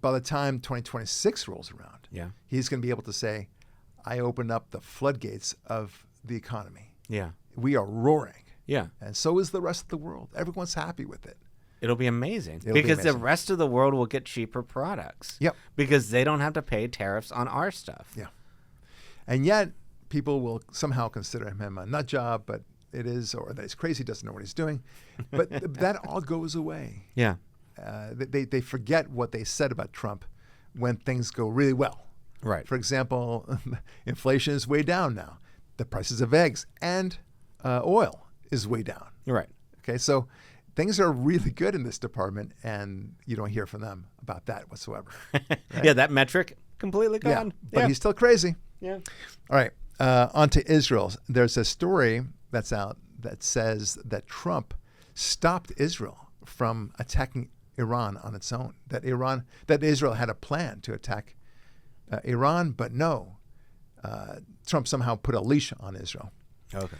Speaker 1: by the time 2026 rolls around, he's going to be able to say, I opened up the floodgates of the economy.
Speaker 2: Yeah.
Speaker 1: We are roaring.
Speaker 2: Yeah.
Speaker 1: And so is the rest of the world. Everyone's happy with it.
Speaker 2: It'll be amazing.
Speaker 1: It'll be
Speaker 2: because
Speaker 1: amazing.
Speaker 2: the rest of the world will get cheaper products.
Speaker 1: Yep.
Speaker 2: Because they don't have to pay tariffs on our stuff.
Speaker 1: Yeah. And yet people will somehow consider him a nut job, but it is, or that he's crazy, doesn't know what he's doing. But that all goes away.
Speaker 2: Yeah.
Speaker 1: They forget what they said about Trump when things go really well.
Speaker 2: Right.
Speaker 1: For example, inflation is way down now. The prices of eggs and oil is way down.
Speaker 2: Right.
Speaker 1: Okay, so things are really good in this department, and you don't hear from them about that whatsoever. Right?
Speaker 2: Yeah, that metric completely gone.
Speaker 1: Yeah, but he's still crazy.
Speaker 2: Yeah.
Speaker 1: All right, on to Israel. There's a story that's out that says that Trump stopped Israel from attacking Iran on its own. That Israel had a plan to attack Iran, but no, Trump somehow put a leash on Israel.
Speaker 2: Okay.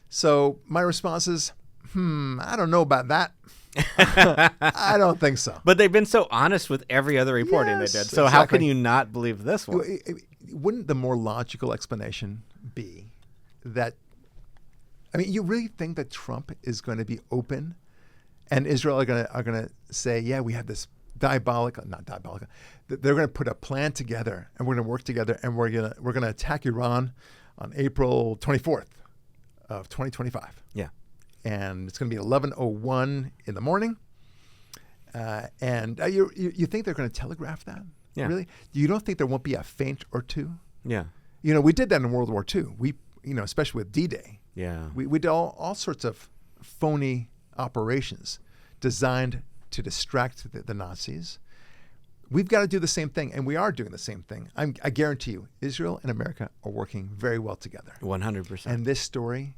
Speaker 1: So my response is, I don't know about that. I don't think so.
Speaker 2: But they've been so honest with every other reporting they did. So how can you not believe this one?
Speaker 1: Wouldn't the more logical explanation be that, I mean, you really think that Trump is going to be open and Israel are going to say, yeah, we have this not diabolical. They're going to put a plan together and we're going to work together and we're going to attack Iran on April 24th of 2025.
Speaker 2: Yeah.
Speaker 1: And it's going to be 11:01 in the morning. And you think they're going to telegraph that?
Speaker 2: Yeah.
Speaker 1: Really? You don't think there won't be a feint or two?
Speaker 2: Yeah.
Speaker 1: We did that in World War II. We, especially with D-Day.
Speaker 2: Yeah.
Speaker 1: We did all sorts of phony operations designed to distract the Nazis. We've got to do the same thing, and we are doing the same thing. I guarantee you, Israel and America are working very well together.
Speaker 2: 100%.
Speaker 1: And this story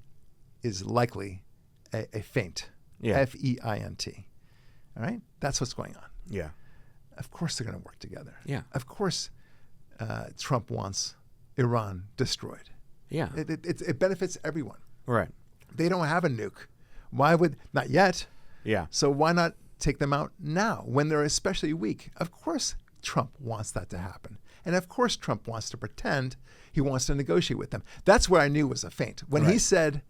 Speaker 1: is likely a feint.
Speaker 2: Yeah.
Speaker 1: F-E-I-N-T. All right? That's what's going on.
Speaker 2: Yeah.
Speaker 1: Of course they're going to work together.
Speaker 2: Yeah.
Speaker 1: Of course Trump wants Iran destroyed.
Speaker 2: Yeah.
Speaker 1: It benefits everyone.
Speaker 2: Right.
Speaker 1: They don't have a nuke. Why would, not yet.
Speaker 2: Yeah.
Speaker 1: So why not take them out now when they're especially weak? Of course Trump wants that to happen. And of course Trump wants to pretend he wants to negotiate with them. That's what I knew was a feint. When he said,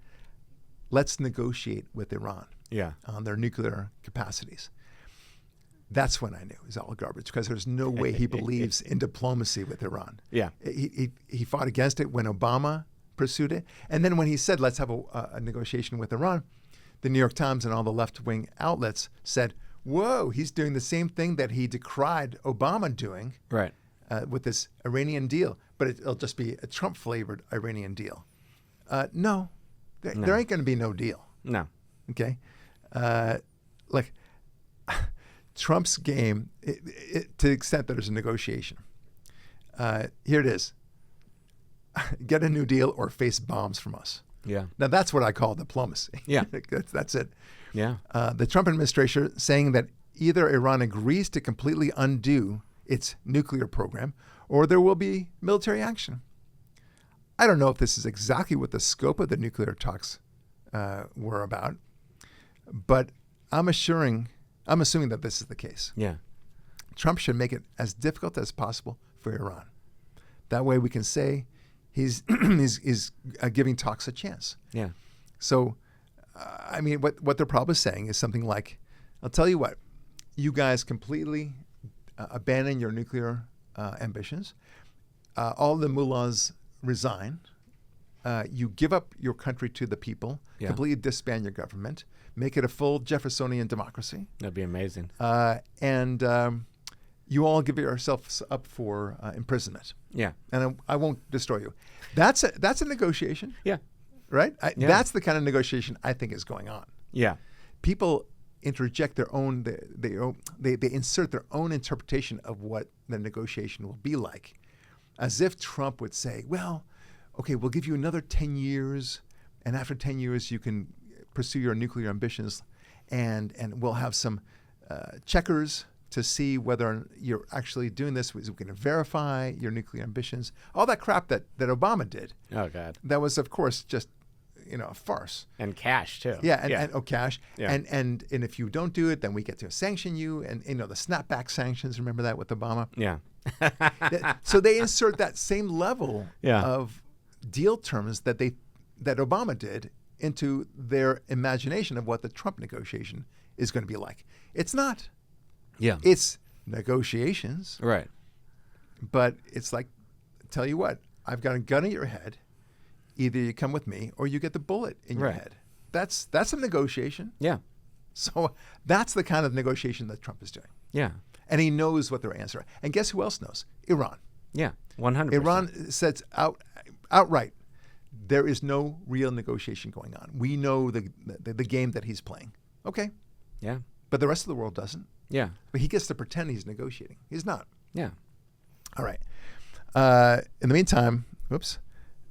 Speaker 1: let's negotiate with Iran on their nuclear capacities, that's when I knew it was all garbage, because there's no way he believes in diplomacy with Iran.
Speaker 2: Yeah.
Speaker 1: He fought against it when Obama pursued it. And then when he said, let's have a negotiation with Iran, the New York Times and all the left-wing outlets said, whoa, he's doing the same thing that he decried Obama doing with this Iranian deal. But it'll just be a Trump-flavored Iranian deal. No, there ain't going to be no deal.
Speaker 2: No.
Speaker 1: Okay? Trump's game, to the extent that there's a negotiation, here it is. Get a new deal or face bombs from us.
Speaker 2: Yeah.
Speaker 1: Now, that's what I call diplomacy.
Speaker 2: Yeah.
Speaker 1: That's it.
Speaker 2: Yeah.
Speaker 1: The Trump administration saying that either Iran agrees to completely undo its nuclear program or there will be military action. I don't know if this is exactly what the scope of the nuclear talks were about, but I'm assuming that this is the case.
Speaker 2: Yeah.
Speaker 1: Trump should make it as difficult as possible for Iran. That way we can say he's giving talks a chance.
Speaker 2: Yeah.
Speaker 1: So I mean, what they're probably saying is something like, I'll tell you what, you guys completely abandon your nuclear ambitions. All the mullahs resign. You give up your country to the people, completely disband your government, make it a full Jeffersonian democracy.
Speaker 2: That'd be amazing.
Speaker 1: And you all give yourselves up for imprisonment.
Speaker 2: Yeah.
Speaker 1: And I won't destroy you. That's a negotiation.
Speaker 2: Yeah.
Speaker 1: Right? That's the kind of negotiation I think is going on.
Speaker 2: Yeah.
Speaker 1: People interject their own, they insert their own interpretation of what the negotiation will be like, as if Trump would say, well, okay, we'll give you another 10 years, and after 10 years you can pursue your nuclear ambitions, and we'll have some checkers to see whether you're actually doing this. We're going to verify your nuclear ambitions. All that crap that Obama did.
Speaker 2: Oh, God.
Speaker 1: That was, of course, just a farce.
Speaker 2: And cash, too.
Speaker 1: Yeah, and cash.
Speaker 2: Yeah.
Speaker 1: And if you don't do it, then we get to sanction you. And, the snapback sanctions, remember that with Obama?
Speaker 2: Yeah.
Speaker 1: So they insert that same level of deal terms that Obama did into their imagination of what the Trump negotiation is going to be like. It's not.
Speaker 2: Yeah.
Speaker 1: It's negotiations.
Speaker 2: Right.
Speaker 1: But it's like, tell you what, I've got a gun at your head. Either you come with me or you get the bullet in your head. That's a negotiation.
Speaker 2: Yeah.
Speaker 1: So that's the kind of negotiation that Trump is doing.
Speaker 2: Yeah.
Speaker 1: And he knows what their answer is. And guess who else knows? Iran.
Speaker 2: Yeah. 100%.
Speaker 1: Iran says outright, there is no real negotiation going on. We know the game that he's playing. Okay.
Speaker 2: Yeah.
Speaker 1: But the rest of the world doesn't.
Speaker 2: Yeah.
Speaker 1: But he gets to pretend he's negotiating. He's not.
Speaker 2: Yeah.
Speaker 1: All right. In the meantime,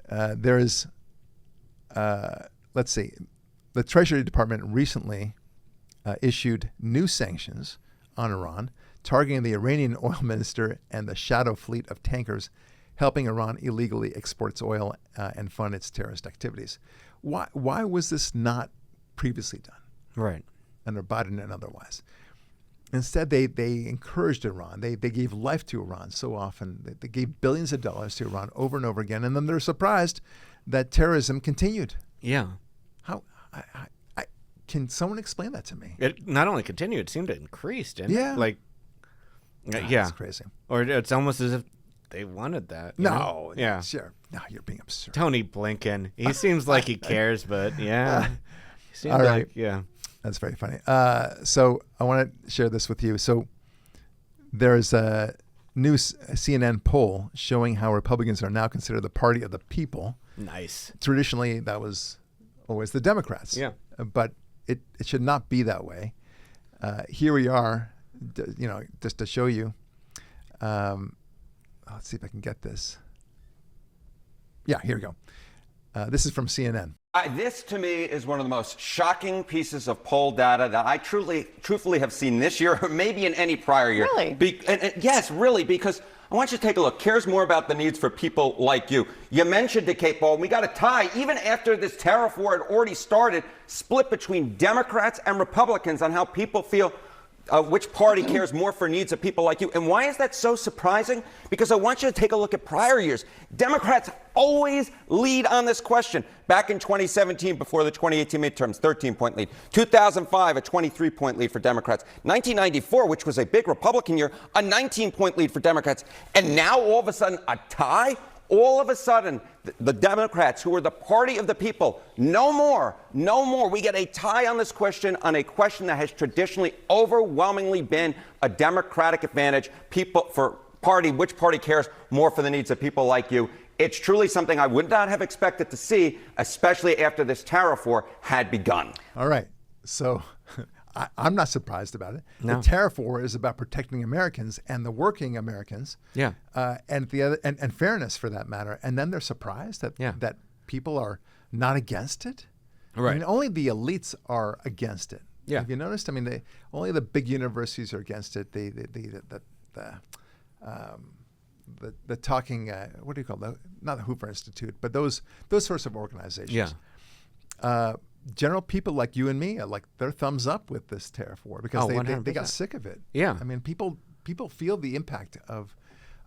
Speaker 1: there is, let's see, the Treasury Department recently issued new sanctions on Iran, targeting the Iranian oil minister and the shadow fleet of tankers helping Iran illegally export its oil and fund its terrorist activities. Why was this not previously done?
Speaker 2: Right.
Speaker 1: Under Biden and otherwise. Instead, they encouraged Iran. They gave life to Iran so often. They gave billions of dollars to Iran over and over again, and then they're surprised that terrorism continued.
Speaker 2: Yeah.
Speaker 1: How? Can someone explain that to me?
Speaker 2: It not only continued, it seemed to increase, didn't it? Like,
Speaker 1: It's crazy.
Speaker 2: Or it's almost as if they wanted that.
Speaker 1: No.
Speaker 2: Yeah.
Speaker 1: Sure. No, you're being absurd.
Speaker 2: Tony Blinken. He seems like he cares, but yeah. He
Speaker 1: All right.
Speaker 2: Yeah.
Speaker 1: That's very funny. So I want to share this with you. So there's a new CNN poll showing how Republicans are now considered the party of the people.
Speaker 2: Nice.
Speaker 1: Traditionally, that was always the Democrats.
Speaker 2: Yeah.
Speaker 1: But it should not be that way. Here we are, just to show you. Let's see if I can get this. Yeah, here we go. This is from CNN.
Speaker 7: This, to me, is one of the most shocking pieces of poll data that I truthfully have seen this year, or maybe in any prior year.
Speaker 4: Really?
Speaker 7: Yes, really, because I want you to take a look. Cares more about the needs for people like you. You mentioned it, Kate Baldwin. We got a tie, even after this tariff war had already started, split between Democrats and Republicans on how people feel. Which party cares more for needs of people like you? And why is that so surprising? Because I want you to take a look at prior years. Democrats always lead on this question. Back in 2017, before the 2018 midterms, 13-point lead. 2005, a 23-point lead for Democrats. 1994, which was a big Republican year, a 19-point lead for Democrats. And now, all of a sudden, a tie? All of a sudden, the Democrats, who are the party of the people, no more. We get a tie on this question, on a question that has traditionally overwhelmingly been a Democratic advantage. Which party cares more for the needs of people like you? It's truly something I would not have expected to see, especially after this tariff war had begun.
Speaker 1: All right. So I'm not surprised about it.
Speaker 2: No.
Speaker 1: The tariff war is about protecting Americans and the working Americans.
Speaker 2: Yeah.
Speaker 1: And fairness for that matter. And then they're surprised that people are not against it.
Speaker 2: Right.
Speaker 1: I mean, only the elites are against it.
Speaker 2: Yeah.
Speaker 1: Have you noticed? I mean, only the big universities are against it. The talking, what do you call it? Not the Hoover Institute, but those sorts of organizations.
Speaker 2: Yeah.
Speaker 1: General people like you and me, like their thumbs up with this tariff war because they got sick of it.
Speaker 2: Yeah.
Speaker 1: I mean, people feel the impact of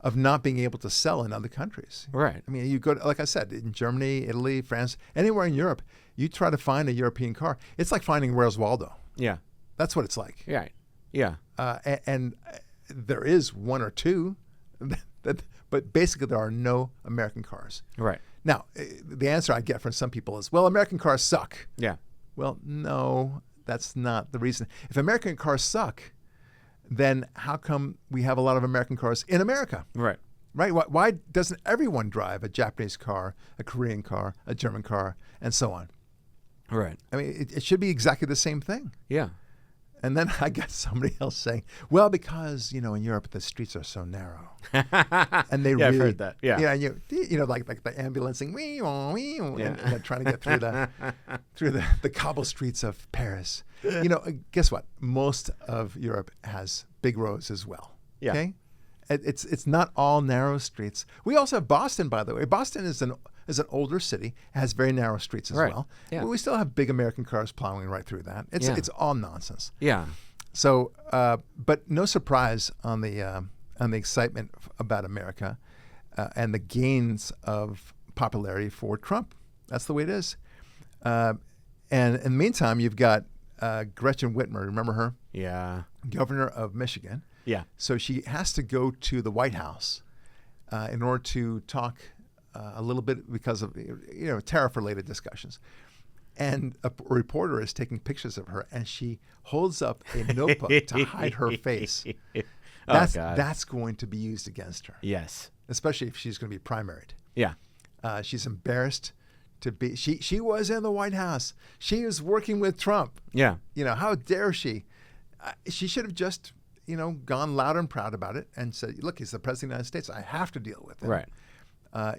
Speaker 1: of not being able to sell in other countries.
Speaker 2: Right.
Speaker 1: I mean, you go to, like I said, in Germany, Italy, France, anywhere in Europe, you try to find a European car. It's like finding Where's Waldo.
Speaker 2: Yeah.
Speaker 1: That's what it's like.
Speaker 2: Right. Yeah.
Speaker 1: And there is one or two, but basically there are no American cars.
Speaker 2: Right.
Speaker 1: Now, the answer I get from some people is, well, American cars suck.
Speaker 2: Yeah.
Speaker 1: Well, no, that's not the reason. If American cars suck, then how come we have a lot of American cars in America?
Speaker 2: Right.
Speaker 1: Right? Why doesn't everyone drive a Japanese car, a Korean car, a German car, and so on?
Speaker 2: Right.
Speaker 1: I mean, it should be exactly the same thing.
Speaker 2: Yeah.
Speaker 1: And then I got somebody else saying, well, because, in Europe, the streets are so narrow. And they
Speaker 2: Yeah, I've
Speaker 1: really,
Speaker 2: heard that. Yeah.
Speaker 1: Like the ambulancing, and they're trying to get through the cobble streets of Paris. Guess what? Most of Europe has big roads as well.
Speaker 2: Yeah.
Speaker 1: Okay? It's not all narrow streets. We also have Boston, by the way. Boston is an older city, has very narrow streets as
Speaker 2: Right.
Speaker 1: well.
Speaker 2: Yeah.
Speaker 1: But we still have big American cars plowing right through that. It's all nonsense.
Speaker 2: Yeah.
Speaker 1: So, but no surprise on the excitement about America and the gains of popularity for Trump. That's the way it is. And in the meantime, you've got Gretchen Whitmer. Remember her?
Speaker 2: Yeah.
Speaker 1: Governor of Michigan.
Speaker 2: Yeah.
Speaker 1: So she has to go to the White House in order to talk a little bit because of tariff-related discussions. And a reporter is taking pictures of her, and she holds up a notebook to hide her face. That's going to be used against her.
Speaker 2: Yes.
Speaker 1: Especially if she's going to be primaried.
Speaker 2: Yeah.
Speaker 1: She's embarrassed to be. She was in the White House. She was working with Trump.
Speaker 2: Yeah.
Speaker 1: How dare she? She should have just gone loud and proud about it and said, "Look, he's the president of the United States. I have to deal with him."
Speaker 2: Right.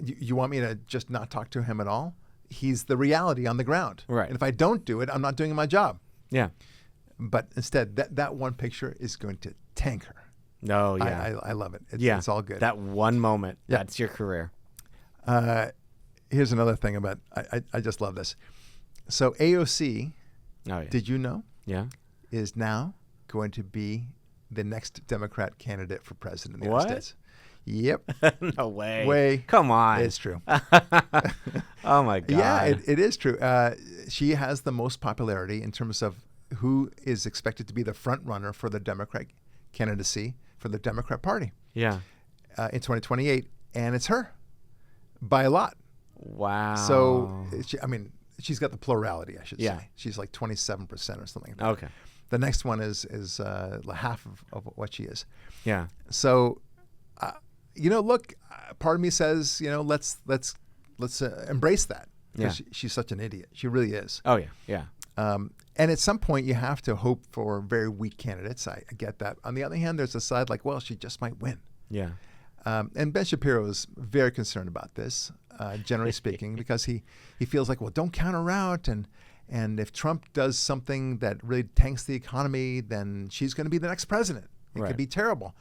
Speaker 1: You want me to just not talk to him at all? He's the reality on the ground.
Speaker 2: Right.
Speaker 1: And if I don't do it, I'm not doing my job.
Speaker 2: Yeah.
Speaker 1: But instead, that one picture is going to tank her.
Speaker 2: No, yeah.
Speaker 1: I love it.
Speaker 2: It's
Speaker 1: all good.
Speaker 2: That one moment,
Speaker 1: Yeah.
Speaker 2: that's your career.
Speaker 1: Here's another thing about, I just love this. So AOC,
Speaker 2: Oh, yeah.
Speaker 1: did you know,
Speaker 2: Yeah.
Speaker 1: is now going to be the next Democrat candidate for president of the
Speaker 2: What?
Speaker 1: United States. Yep.
Speaker 2: No way.
Speaker 1: Way.
Speaker 2: Come on.
Speaker 1: It's true.
Speaker 2: Oh, my God.
Speaker 1: Yeah, it is true. She has the most popularity in terms of who is expected to be the front runner for the Democrat candidacy for the Democrat Party
Speaker 2: Yeah.
Speaker 1: in 2028, and it's her by a lot.
Speaker 2: Wow.
Speaker 1: So, she's got the plurality, I should
Speaker 2: Yeah.
Speaker 1: say. She's like 27% or something like that.
Speaker 2: Okay.
Speaker 1: The next one is half of what she is.
Speaker 2: Yeah.
Speaker 1: So, look, part of me says, let's embrace that.
Speaker 2: Yeah.
Speaker 1: She's such an idiot. She really is.
Speaker 2: Oh, yeah. Yeah.
Speaker 1: And at some point, you have to hope for very weak candidates. I get that. On the other hand, there's a side like, well, she just might win.
Speaker 2: Yeah.
Speaker 1: And Ben Shapiro is very concerned about this, generally speaking, because he feels like, well, don't count her out. And if Trump does something that really tanks the economy, then she's going to be the next president. It
Speaker 2: Right.
Speaker 1: could be terrible.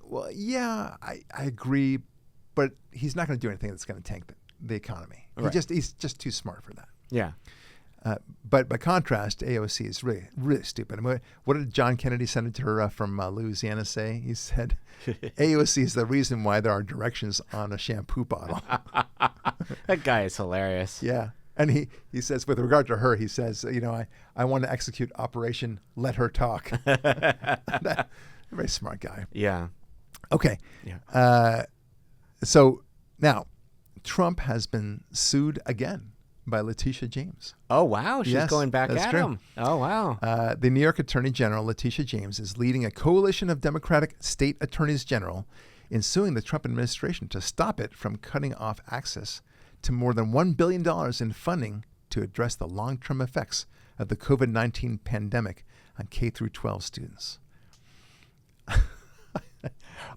Speaker 1: Well, yeah, I agree, but he's not going to do anything that's going to tank the economy.
Speaker 2: Right.
Speaker 1: He's just too smart for that.
Speaker 2: Yeah.
Speaker 1: But by contrast, AOC is really, really stupid. I mean, what did John Kennedy, senator from Louisiana, say? He said, AOC is the reason why there are directions on a shampoo bottle.
Speaker 2: That guy is hilarious.
Speaker 1: Yeah. And he says, with regard to her, he says, I want to execute Operation Let Her Talk. Very smart guy.
Speaker 2: Yeah.
Speaker 1: Okay.
Speaker 2: Yeah.
Speaker 1: So now, Trump has been sued again by Leticia James.
Speaker 2: Oh, wow. She's
Speaker 1: Yes,
Speaker 2: going back
Speaker 1: that's
Speaker 2: at
Speaker 1: true.
Speaker 2: him. Oh, wow.
Speaker 1: The New York Attorney General, Leticia James, is leading a coalition of Democratic state attorneys general in suing the Trump administration to stop it from cutting off access to more than $1 billion in funding to address the long-term effects of the COVID-19 pandemic on K-12 students.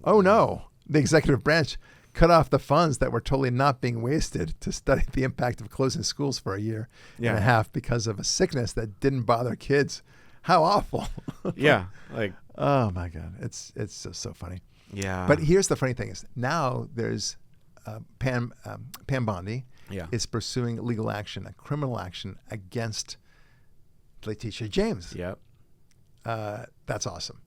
Speaker 1: Oh, no. The executive branch cut off the funds that were totally not being wasted to study the impact of closing schools for a year and a half because of a sickness that didn't bother kids. How awful.
Speaker 2: Yeah. Like,
Speaker 1: Oh, my God. It's just so funny.
Speaker 2: yeah.
Speaker 1: But here's the funny thing is now there's Pam Bondi
Speaker 2: Yeah.
Speaker 1: is pursuing legal action, a criminal action against Leticia James.
Speaker 2: Yep.
Speaker 1: That's awesome.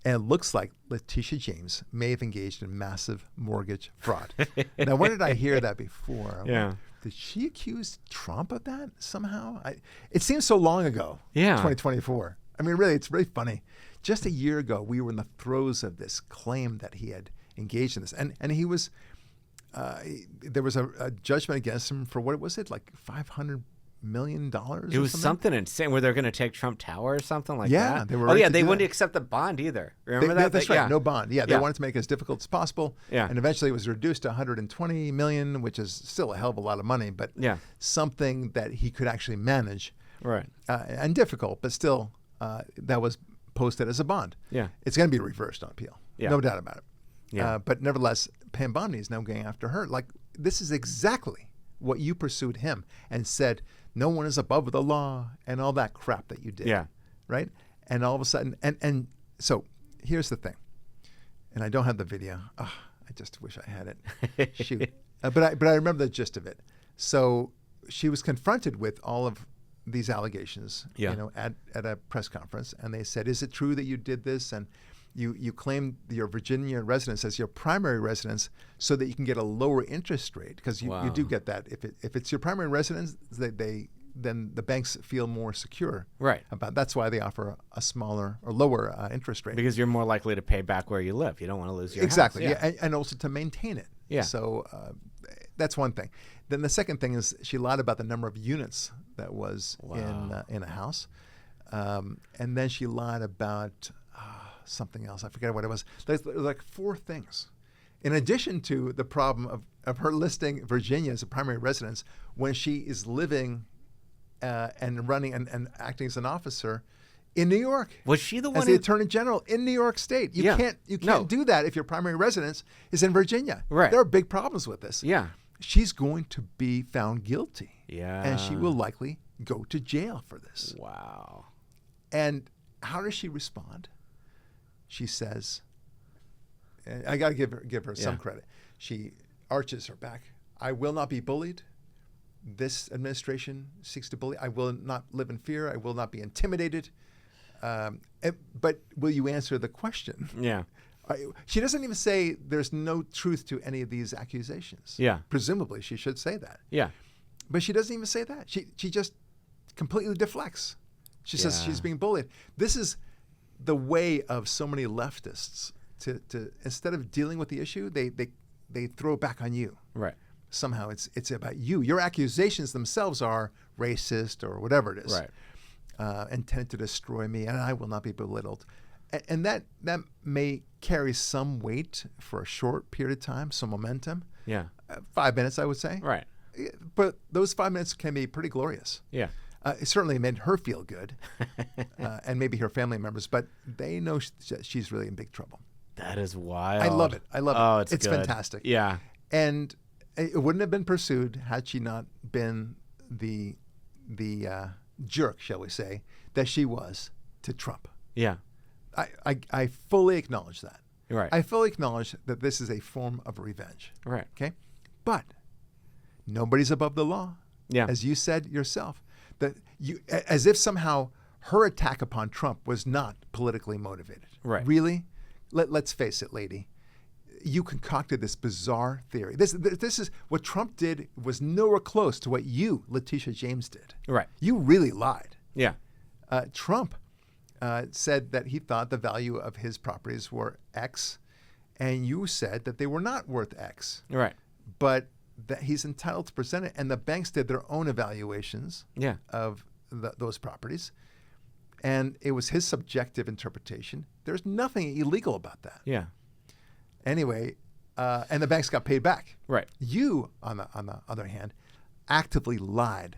Speaker 1: And it looks like Leticia James may have engaged in massive mortgage fraud. Now, when did I hear that before?
Speaker 2: Yeah.
Speaker 1: Did she accuse Trump of that somehow? It seems so long ago.
Speaker 2: Yeah.
Speaker 1: 2024. I mean, really, it's really funny. Just a year ago, we were in the throes of this claim that he had engaged in this. And he was, there was a judgment against him for what was it, like $500 million
Speaker 2: It was something insane where they're going to take Trump Tower or something like that.
Speaker 1: Yeah, they were.
Speaker 2: Oh
Speaker 1: ready
Speaker 2: yeah,
Speaker 1: to
Speaker 2: they
Speaker 1: do
Speaker 2: wouldn't
Speaker 1: that.
Speaker 2: accept the bond either. Remember that?
Speaker 1: That's right.
Speaker 2: Yeah.
Speaker 1: No bond. Yeah, they
Speaker 2: Yeah.
Speaker 1: wanted to make it as difficult as possible.
Speaker 2: Yeah.
Speaker 1: And eventually it was reduced to 120 million, which is still a hell of a lot of money, but
Speaker 2: Yeah.
Speaker 1: something that he could actually manage.
Speaker 2: Right.
Speaker 1: And difficult, but still, that was posted as a bond.
Speaker 2: Yeah.
Speaker 1: It's going to be reversed on appeal.
Speaker 2: Yeah.
Speaker 1: No doubt about it.
Speaker 2: Yeah.
Speaker 1: But nevertheless, Pam Bondi is now going after her. Like, this is exactly what you pursued him and said, no one is above the law and all that crap that you did.
Speaker 2: Yeah.
Speaker 1: Right? And all of a sudden, and so here's the thing. And I don't have the video. Oh, I just wish I had it. Shoot. But I remember the gist of it. So she was confronted with all of these allegations,
Speaker 2: Yeah.
Speaker 1: you know, at a press conference, and they said, "Is it true that you did this?" And you claimed your Virginia residence as your primary residence so that you can get a lower interest rate, because you do get that if it's your primary residence, then the banks feel more secure.
Speaker 2: Right.
Speaker 1: That's why they offer a smaller or lower interest rate.
Speaker 2: Because you're more likely to pay back where you live. You don't want to lose your
Speaker 1: Exactly.
Speaker 2: house.
Speaker 1: Yeah. And also to maintain it.
Speaker 2: Yeah.
Speaker 1: So that's one thing. Then the second thing is she lied about the number of units that was in a house, and then she lied about something else. I forget what it was. There's like four things. In addition to the problem of her listing Virginia as a primary residence when she is living and running and acting as an officer in New York.
Speaker 2: Was she the one
Speaker 1: as the Attorney General in New York State? You can't do that if your primary residence is in Virginia.
Speaker 2: Right.
Speaker 1: There are big problems with this.
Speaker 2: Yeah.
Speaker 1: She's going to be found guilty.
Speaker 2: Yeah.
Speaker 1: And she will likely go to jail for this.
Speaker 2: Wow.
Speaker 1: And how does she respond? She says, and I got to give her some credit. She arches her back. I will not be bullied. This administration seeks to bully. I will not live in fear. I will not be intimidated. But will you answer the question?
Speaker 2: Yeah.
Speaker 1: She doesn't even say there's no truth to any of these accusations.
Speaker 2: Yeah.
Speaker 1: Presumably, she should say that.
Speaker 2: Yeah.
Speaker 1: But she doesn't even say that. She just completely deflects. She says she's being bullied. This is the way of so many leftists to instead of dealing with the issue, they throw it back on you.
Speaker 2: Right.
Speaker 1: Somehow it's about you. Your accusations themselves are racist or whatever it is.
Speaker 2: Right.
Speaker 1: Intended to destroy me, and I will not be belittled. And that may carry some weight for a short period of time, some momentum.
Speaker 2: Yeah.
Speaker 1: 5 minutes, I would say.
Speaker 2: Right.
Speaker 1: But those 5 minutes can be pretty glorious.
Speaker 2: Yeah.
Speaker 1: It certainly made her feel good, and maybe her family members, but they know she's really in big trouble.
Speaker 2: That is wild.
Speaker 1: I love it.
Speaker 2: Oh,
Speaker 1: it's
Speaker 2: good.
Speaker 1: fantastic.
Speaker 2: Yeah.
Speaker 1: And it wouldn't have been pursued had she not been the jerk, shall we say, that she was to Trump.
Speaker 2: Yeah.
Speaker 1: I fully acknowledge that.
Speaker 2: Right.
Speaker 1: I fully acknowledge that this is a form of revenge.
Speaker 2: Right.
Speaker 1: Okay? But nobody's above the law.
Speaker 2: Yeah.
Speaker 1: As you said yourself, that as if somehow her attack upon Trump was not politically motivated.
Speaker 2: Right.
Speaker 1: Really? Let's face it, lady. You concocted this bizarre theory. This is what Trump did was nowhere close to what you, Leticia James, did.
Speaker 2: Right.
Speaker 1: You really lied.
Speaker 2: Yeah.
Speaker 1: Trump said that he thought the value of his properties were X, and you said that they were not worth X.
Speaker 2: Right.
Speaker 1: But that he's entitled to present it, and the banks did their own evaluations of those properties, and it was his subjective interpretation. There's nothing illegal about that.
Speaker 2: Yeah.
Speaker 1: Anyway, and the banks got paid back.
Speaker 2: Right.
Speaker 1: You, on the other hand, actively lied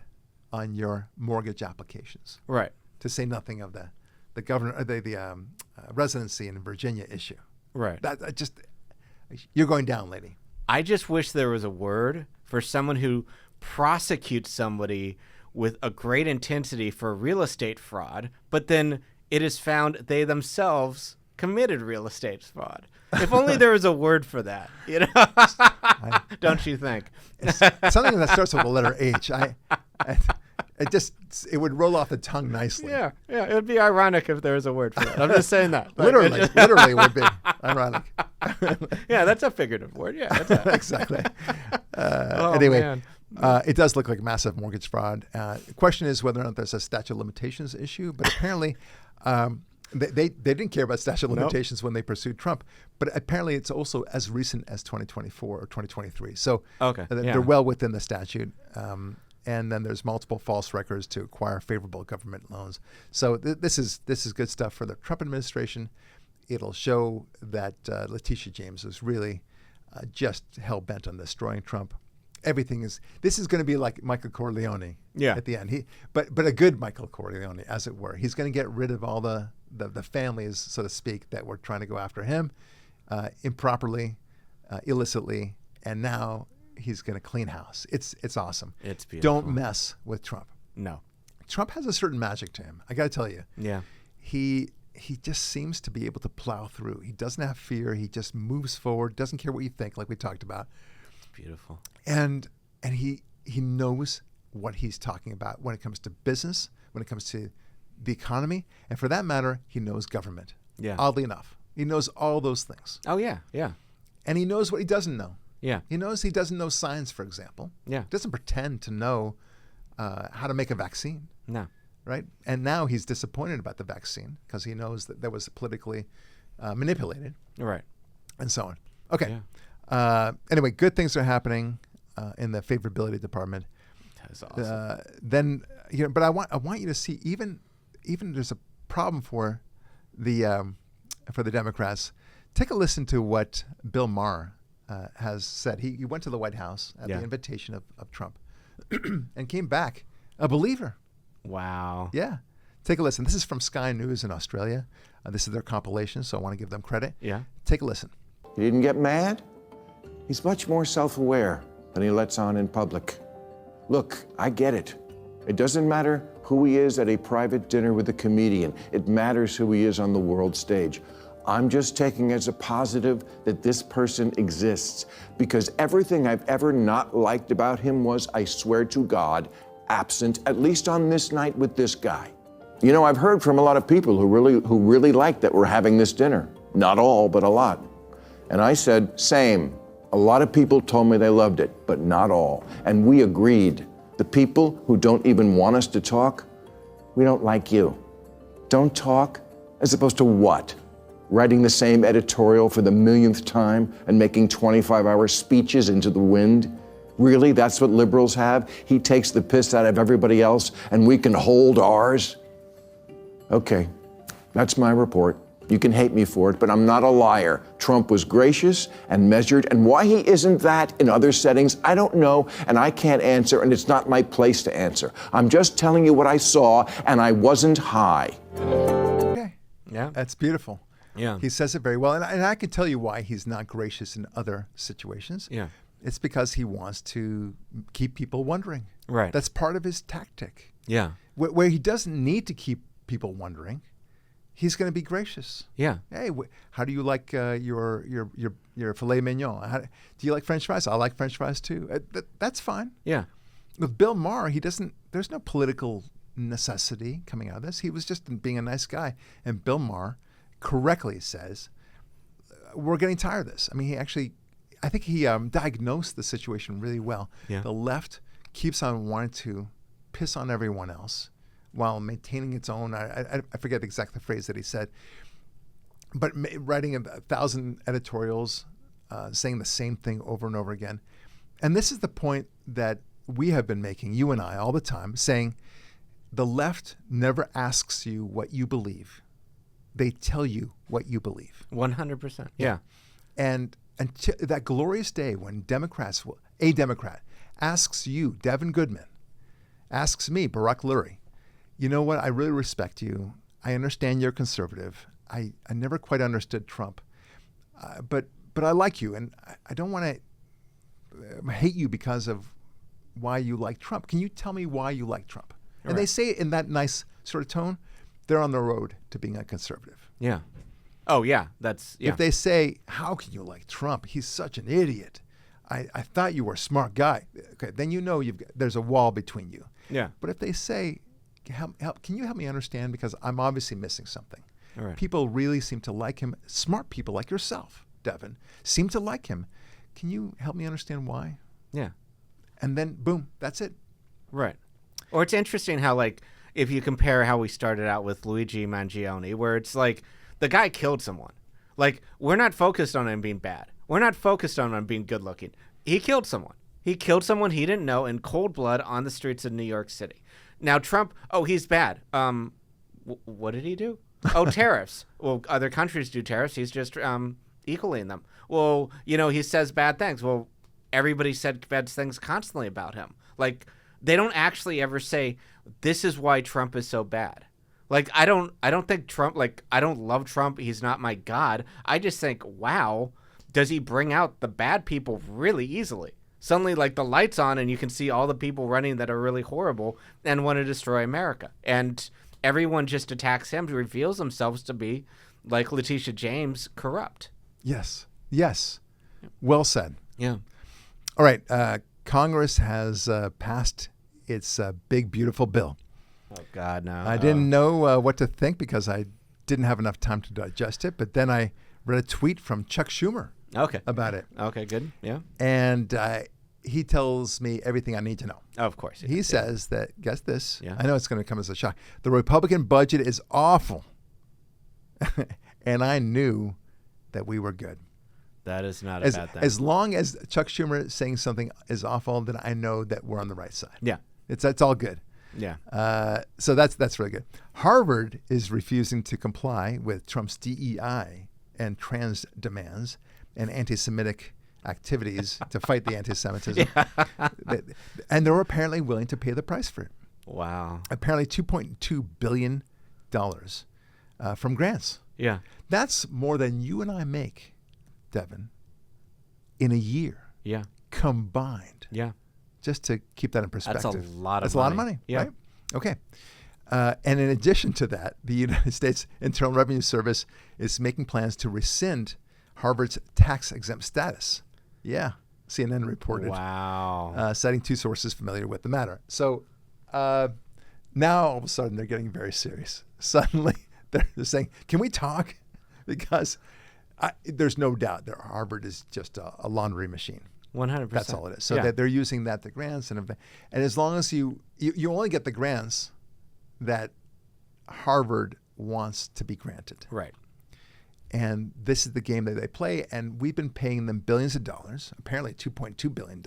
Speaker 1: on your mortgage applications.
Speaker 2: Right.
Speaker 1: To say nothing of the governor, the residency in Virginia issue.
Speaker 2: Right.
Speaker 1: That just you're going down, lady.
Speaker 2: I just wish there was a word for someone who prosecutes somebody with a great intensity for real estate fraud, but then it is found they themselves committed real estate fraud. If only there was a word for that, you know? Don't you think?
Speaker 1: It's something that starts with the letter H. it would roll off the tongue nicely.
Speaker 2: Yeah. It would be ironic if there was a word for it. I'm just saying that.
Speaker 1: Literally it would be ironic.
Speaker 2: Yeah, that's a figurative word. Yeah, that's
Speaker 1: exactly.
Speaker 2: Oh,
Speaker 1: Anyway,
Speaker 2: man.
Speaker 1: it does look like massive mortgage fraud. The question is whether or not there's a statute of limitations issue, but apparently they didn't care about statute of limitations when they pursued Trump, but apparently it's also as recent as 2024 or 2023. So they're well within the statute. And then there's multiple false records to acquire favorable government loans. So this is good stuff for the Trump administration. It'll show that Leticia James was really just hell-bent on destroying Trump. This is going to be like Michael Corleone at the end. But a good Michael Corleone, as it were. He's going to get rid of all the families, so to speak, that were trying to go after him improperly, illicitly, and now he's going to clean house. It's awesome.
Speaker 2: It's beautiful.
Speaker 1: Don't mess with Trump.
Speaker 2: No.
Speaker 1: Trump has a certain magic to him. I got to tell you.
Speaker 2: Yeah.
Speaker 1: He just seems to be able to plow through. He doesn't have fear. He just moves forward. Doesn't care what you think, like we talked about.
Speaker 2: It's beautiful.
Speaker 1: And he knows what he's talking about when it comes to business, when it comes to the economy, and for that matter, he knows government.
Speaker 2: Yeah.
Speaker 1: Oddly enough, he knows all those things.
Speaker 2: Oh yeah.
Speaker 1: And he knows what he doesn't know.
Speaker 2: Yeah.
Speaker 1: He knows he doesn't know science, for example.
Speaker 2: Yeah.
Speaker 1: He doesn't pretend to know how to make a vaccine.
Speaker 2: No.
Speaker 1: Right? And now he's disappointed about the vaccine because he knows that was politically manipulated.
Speaker 2: Right.
Speaker 1: And so on. Okay.
Speaker 2: Yeah.
Speaker 1: Anyway, good things are happening in the favorability department.
Speaker 2: That's awesome.
Speaker 1: Then, but I want you to see even there's a problem for the Democrats. Take a listen to what Bill Maher has said. He went to the White House at the invitation of Trump and came back a believer.
Speaker 2: Wow.
Speaker 1: Yeah. Take a listen. This is from Sky News in Australia. This is their compilation, so I want to give them credit.
Speaker 2: Yeah.
Speaker 1: Take a listen.
Speaker 8: He didn't get mad. He's much more self-aware than he lets on in public. Look, I get it. It doesn't matter who he is at a private dinner with a comedian. It matters who he is on the world stage. I'm just taking as a positive that this person exists, because everything I've ever not liked about him was, I swear to God, absent, at least on this night with this guy. You know, I've heard from a lot of people who really like that we're having this dinner. Not all, but a lot. And I said, same. A lot of people told me they loved it, but not all. And we agreed. The people who don't even want us to talk, we don't like you. Don't talk, as opposed to what? Writing the same editorial for the millionth time and making 25-hour speeches into the wind? Really, that's what liberals have? He takes the piss out of everybody else and we can hold ours? Okay, that's my report. You can hate me for it, but I'm not a liar. Trump was gracious and measured, and why he isn't that in other settings, I don't know, and I can't answer, and it's not my place to answer. I'm just telling you what I saw, and I wasn't high.
Speaker 1: Okay.
Speaker 2: Yeah.
Speaker 1: That's beautiful.
Speaker 2: Yeah.
Speaker 1: He says it very well. And I can tell you why he's not gracious in other situations.
Speaker 2: Yeah.
Speaker 1: It's because he wants to keep people wondering.
Speaker 2: Right.
Speaker 1: That's part of his tactic.
Speaker 2: Yeah.
Speaker 1: Where he doesn't need to keep people wondering, he's going to be gracious.
Speaker 2: Yeah.
Speaker 1: Hey, how do you like your filet mignon? Do you like French fries? I like French fries too. That's fine.
Speaker 2: Yeah.
Speaker 1: With Bill Maher, there's no political necessity coming out of this. He was just being a nice guy. And Bill Maher correctly says, we're getting tired of this. I mean, I think he diagnosed the situation really well.
Speaker 2: Yeah.
Speaker 1: The left keeps on wanting to piss on everyone else while maintaining its own, I forget the exact phrase that he said, but writing 1,000 editorials saying the same thing over and over again. And this is the point that we have been making, you and I, all the time, saying the left never asks you what you believe. They tell you what you believe.
Speaker 2: 100%. Yeah.
Speaker 1: And that glorious day when a Democrat asks you, Devin Goodman, asks me, Barak Lurie, you know what, I really respect you. I understand you're conservative. I never quite understood Trump. But I like you, and I don't want to hate you because of why you like Trump. Can you tell me why you like Trump? And
Speaker 2: Right.
Speaker 1: they say it in that nice sort of tone. They're on the road to being a conservative.
Speaker 2: Yeah. Oh, yeah. That's, yeah.
Speaker 1: If they say, how can you like Trump? He's such an idiot. I thought you were a smart guy. Okay, then you know there's a wall between you.
Speaker 2: Yeah.
Speaker 1: But if they say, can you help me understand? Because I'm obviously missing something.
Speaker 2: All right.
Speaker 1: People really seem to like him. Smart people like yourself, Devin, seem to like him. Can you help me understand why?
Speaker 2: Yeah.
Speaker 1: And then, boom, that's it.
Speaker 2: Right. Or it's interesting how, like, if you compare how we started out with Luigi Mangione, where it's like the guy killed someone. Like, we're not focused on him being bad. We're not focused on him being good looking. He killed someone. He killed someone he didn't know in cold blood on the streets of New York City. Now, Trump, he's bad. What did he do? Oh, tariffs. Well, other countries do tariffs. He's just equaling them. Well, he says bad things. Well, everybody said bad things constantly about him. Like, they don't actually ever say, this is why Trump is so bad. Like, I don't think Trump, like, I don't love Trump. He's not my God. I just think, wow, does he bring out the bad people really easily? Suddenly, like, the light's on and you can see all the people running that are really horrible and want to destroy America. And everyone just attacks him, reveals themselves to be, like Leticia James, corrupt.
Speaker 1: Yes. Yes. Well said.
Speaker 2: Yeah.
Speaker 1: All right. Congress has passed its big, beautiful bill.
Speaker 2: Oh, God, no.
Speaker 1: I didn't know what to think because I didn't have enough time to digest it. But then I read a tweet from Chuck Schumer about it.
Speaker 2: Okay, good. Yeah.
Speaker 1: And he tells me everything I need to know.
Speaker 2: Oh, of course.
Speaker 1: He says that, guess this,
Speaker 2: Yeah.
Speaker 1: I know it's going to come as a shock. The Republican budget is awful. And I knew that we were good.
Speaker 2: That is not a bad thing.
Speaker 1: As long as Chuck Schumer is saying something is awful, then I know that we're on the right side.
Speaker 2: Yeah.
Speaker 1: It's all good.
Speaker 2: Yeah.
Speaker 1: So that's really good. Harvard is refusing to comply with Trump's DEI and trans demands and anti-Semitic activities to fight the anti-Semitism. And they're apparently willing to pay the price for it.
Speaker 2: Wow.
Speaker 1: Apparently $2.2 billion from grants.
Speaker 2: Yeah.
Speaker 1: That's more than you and I make, Devin, in a year.
Speaker 2: Yeah.
Speaker 1: Combined.
Speaker 2: Yeah.
Speaker 1: Just to keep that in perspective.
Speaker 2: That's a lot of money.
Speaker 1: That's a lot of money,
Speaker 2: yeah.
Speaker 1: right? Okay. And in addition to that, the United States Internal Revenue Service is making plans to rescind Harvard's tax-exempt status. Yeah, CNN reported.
Speaker 2: Wow.
Speaker 1: Citing two sources familiar with the matter. So now all of a sudden they're getting very serious. Suddenly they're saying, can we talk? Because there's no doubt that Harvard is just a laundry machine.
Speaker 2: 100%.
Speaker 1: That's all it is. So that they're using the grants and as long as you only get the grants that Harvard wants to be granted.
Speaker 2: Right.
Speaker 1: And this is the game that they play, and we've been paying them billions of dollars, apparently $2.2 billion,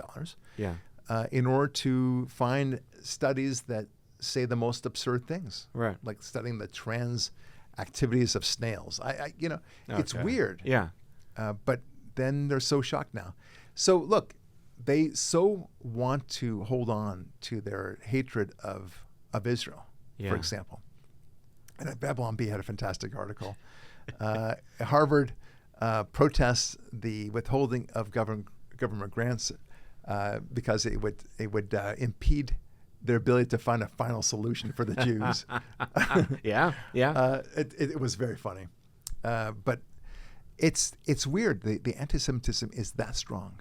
Speaker 1: in order to find studies that say the most absurd things,
Speaker 2: right?
Speaker 1: Like studying the trans activities of snails. It's weird.
Speaker 2: Yeah.
Speaker 1: But then they're so shocked now. So look, they so want to hold on to their hatred of Israel, for example. And Babylon Bee had a fantastic article. Harvard protests the withholding of government grants because it would impede their ability to find a final solution for the Jews. It was very funny, but it's weird. The anti-Semitism is that strong.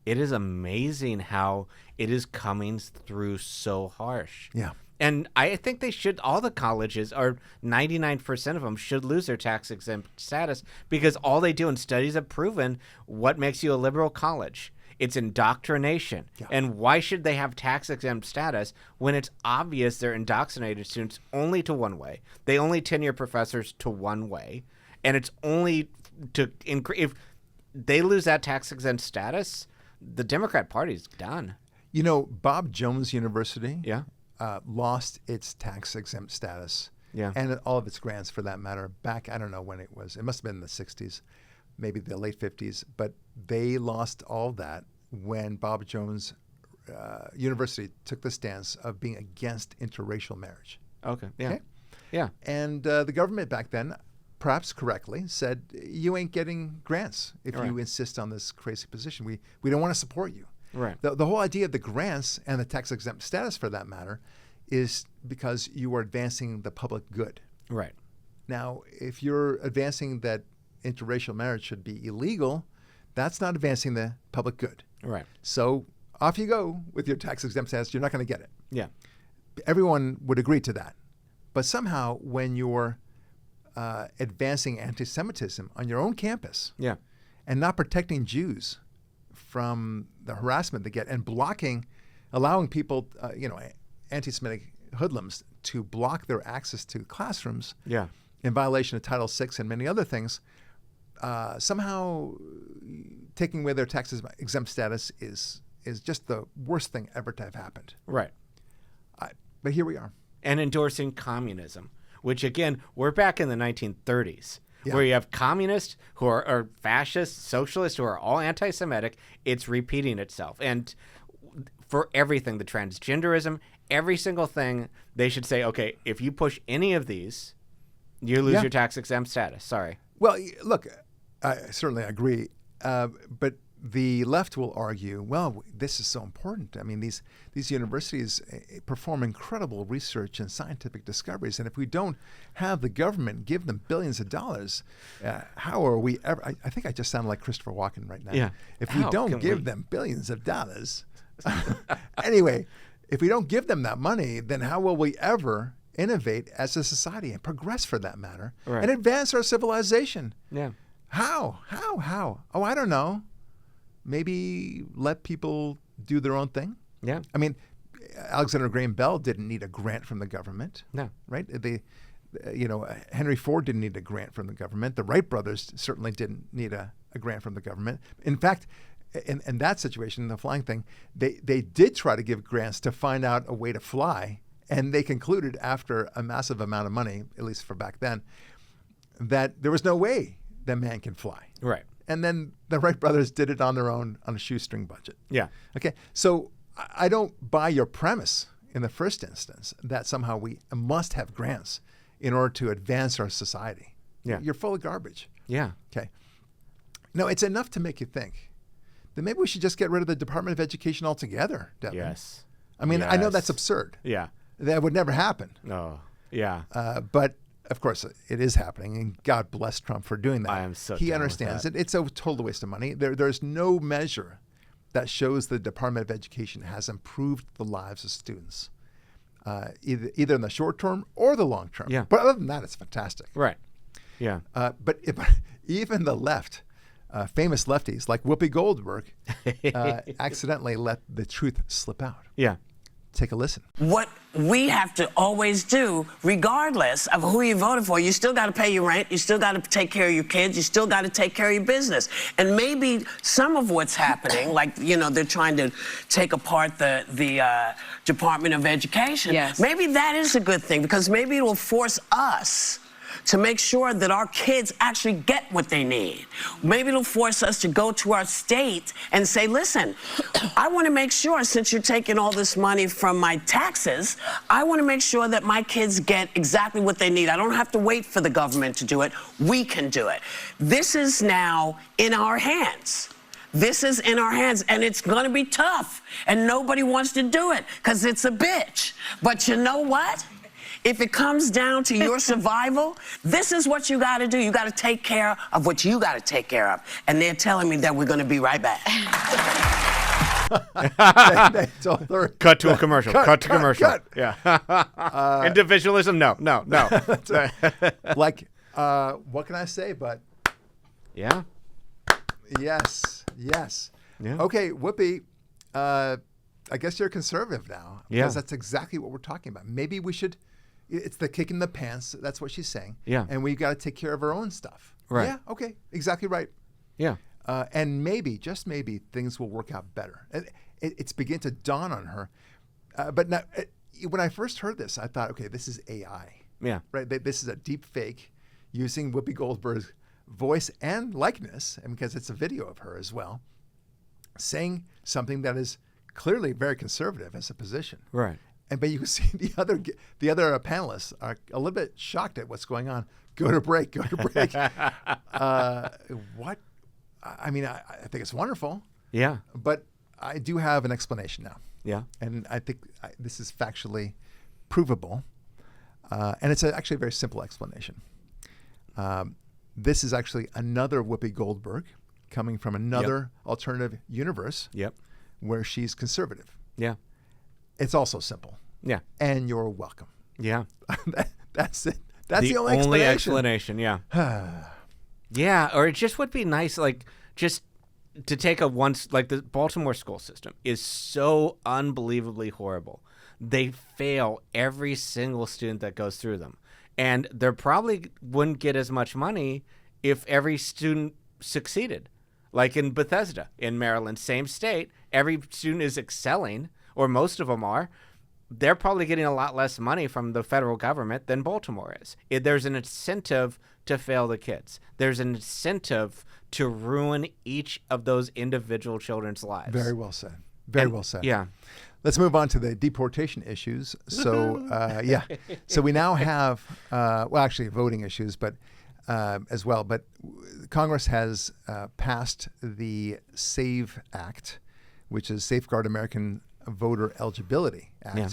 Speaker 2: It is amazing how it is coming through so harsh.
Speaker 1: Yeah.
Speaker 2: And I think they should, all the colleges, or 99% of them, should lose their tax-exempt status because all they do in studies have proven what makes you a liberal college. It's indoctrination. Yeah. And why should they have tax-exempt status when it's obvious they're indoctrinating students only to one way? They only tenure professors to one way. And it's only to increase. If they lose that tax-exempt status, the Democrat Party's done.
Speaker 1: You know, Bob Jones University lost its tax-exempt status and all of its grants, for that matter, back, I don't know when it was. It must have been in the 60s, maybe the late 50s. But they lost all that when Bob Jones University took the stance of being against interracial marriage.
Speaker 2: Okay. Yeah.
Speaker 1: And the government back then, perhaps correctly, said, you ain't getting grants if you insist on this crazy position. We don't want to support you.
Speaker 2: Right.
Speaker 1: The whole idea of the grants and the tax-exempt status, for that matter, is because you are advancing the public good.
Speaker 2: Right.
Speaker 1: Now, if you're advancing that interracial marriage should be illegal, that's not advancing the public good.
Speaker 2: Right.
Speaker 1: So off you go with your tax-exempt status. You're not going to get it.
Speaker 2: Yeah.
Speaker 1: everyone would agree to that. But somehow, when you're advancing anti-Semitism on your own campus, and not protecting Jews from the harassment they get, and allowing people, anti-Semitic hoodlums to block their access to classrooms, in violation of Title VI and many other things, somehow taking away their tax exempt status is just the worst thing ever to have happened.
Speaker 2: Right.
Speaker 1: But here we are.
Speaker 2: And endorsing communism, which again, we're back in the 1930s, where you have communists who are fascists, socialists who are all anti-Semitic. It's repeating itself. And for everything, the transgenderism, every single thing, they should say, okay, if you push any of these, you lose your tax exempt status. Sorry.
Speaker 1: Well, look, I certainly agree. But the left will argue, well, this is so important. I mean, these universities perform incredible research and scientific discoveries, and if we don't have the government give them billions of dollars, how are we ever? I think I just sound like Christopher Walken right now.
Speaker 2: Yeah.
Speaker 1: If we don't give them billions of dollars, anyway, if we don't give them that money, then how will we ever innovate as a society and progress, for that matter, and advance our civilization?
Speaker 2: Yeah.
Speaker 1: How? Oh, I don't know. Maybe let people do their own thing.
Speaker 2: Yeah.
Speaker 1: I mean, Alexander Graham Bell didn't need a grant from the government.
Speaker 2: No.
Speaker 1: Right? Henry Ford didn't need a grant from the government. The Wright brothers certainly didn't need a grant from the government. In fact, in that situation, in the flying thing, they did try to give grants to find out a way to fly, and they concluded after a massive amount of money, at least for back then, that there was no way that man can fly.
Speaker 2: Right.
Speaker 1: And then the Wright brothers did it on their own on a shoestring budget.
Speaker 2: Yeah.
Speaker 1: Okay. So I don't buy your premise in the first instance that somehow we must have grants in order to advance our society.
Speaker 2: Yeah.
Speaker 1: You're full of garbage.
Speaker 2: Yeah.
Speaker 1: Okay. No, it's enough to make you think that maybe we should just get rid of the Department of Education altogether, Devin.
Speaker 2: Yes.
Speaker 1: I mean, I know that's absurd.
Speaker 2: Yeah.
Speaker 1: That would never happen.
Speaker 2: No. Yeah.
Speaker 1: But of course, it is happening, and God bless Trump for doing that.
Speaker 2: I am so
Speaker 1: he
Speaker 2: down
Speaker 1: understands
Speaker 2: with
Speaker 1: it. It's a total waste of money. There's no measure that shows the Department of Education has improved the lives of students, either in the short term or the long term.
Speaker 2: Yeah.
Speaker 1: But other than that, it's fantastic.
Speaker 2: Right. Yeah.
Speaker 1: But even the left, famous lefties like Whoopi Goldberg, accidentally let the truth slip out.
Speaker 2: Yeah.
Speaker 1: Take a listen.
Speaker 9: What we have to always do, regardless of who you voted for, you still got to pay your rent, you still got to take care of your kids, you still got to take care of your business. And maybe some of what's happening, like, they're trying to take apart the Department of Education.
Speaker 4: Yes.
Speaker 9: Maybe that is a good thing, because maybe it will force us to make sure that our kids actually get what they need. Maybe it'll force us to go to our state and say, listen, I want to make sure, since you're taking all this money from my taxes, I want to make sure that my kids get exactly what they need. I don't have to wait for the government to do it. We can do it. This is now in our hands. This is in our hands, and it's going to be tough, and nobody wants to do it because it's a bitch. But you know what? If it comes down to your survival, this is what you got to do. You got to take care of what you got to take care of. And they're telling me that we're going to be right back.
Speaker 2: Cut to a commercial. Cut to commercial.
Speaker 1: Cut.
Speaker 2: Yeah. Individualism? No.
Speaker 1: Like, what can I say? But
Speaker 2: yeah.
Speaker 1: Yes.
Speaker 2: Yeah.
Speaker 1: Okay, Whoopi. I guess you're conservative now, because that's exactly what we're talking about. Maybe we should. It's the kick in the pants. That's what she's saying.
Speaker 2: Yeah.
Speaker 1: And we've got to take care of our own stuff.
Speaker 2: Right.
Speaker 1: Yeah. Okay. Exactly right.
Speaker 2: Yeah.
Speaker 1: And maybe, just maybe, things will work out better. It's beginning to dawn on her. But now, when I first heard this, I thought, okay, this is AI.
Speaker 2: Yeah.
Speaker 1: Right. This is a deep fake using Whoopi Goldberg's voice and likeness, and because it's a video of her as well, saying something that is clearly very conservative as a position.
Speaker 2: Right.
Speaker 1: But you can see the other panelists are a little bit shocked at what's going on. Go to break. What? I mean, I think it's wonderful.
Speaker 2: Yeah.
Speaker 1: But I do have an explanation now.
Speaker 2: Yeah.
Speaker 1: And I think this is factually provable. And it's actually a very simple explanation. This is actually another Whoopi Goldberg coming from another alternative universe.
Speaker 2: Yep.
Speaker 1: Where she's conservative.
Speaker 2: Yeah.
Speaker 1: It's also simple.
Speaker 2: Yeah.
Speaker 1: And you're welcome.
Speaker 2: Yeah.
Speaker 1: That's it. That's the only
Speaker 2: explanation. Yeah. Yeah. Or it just would be nice, like, just to take like the Baltimore school system is so unbelievably horrible. They fail every single student that goes through them. And they probably wouldn't get as much money if every student succeeded. Like in Bethesda, in Maryland, same state, every student is excelling, or most of them are. They're probably getting a lot less money from the federal government than Baltimore is. There's an incentive to fail the kids. There's an incentive to ruin each of those individual children's lives.
Speaker 1: Very well said. Very well said.
Speaker 2: Yeah.
Speaker 1: Let's move on to the deportation issues. So, So we now have, actually voting issues, but as well. But Congress has passed the SAVE Act, which is Safeguard American Voter Eligibility Act.
Speaker 2: Yeah.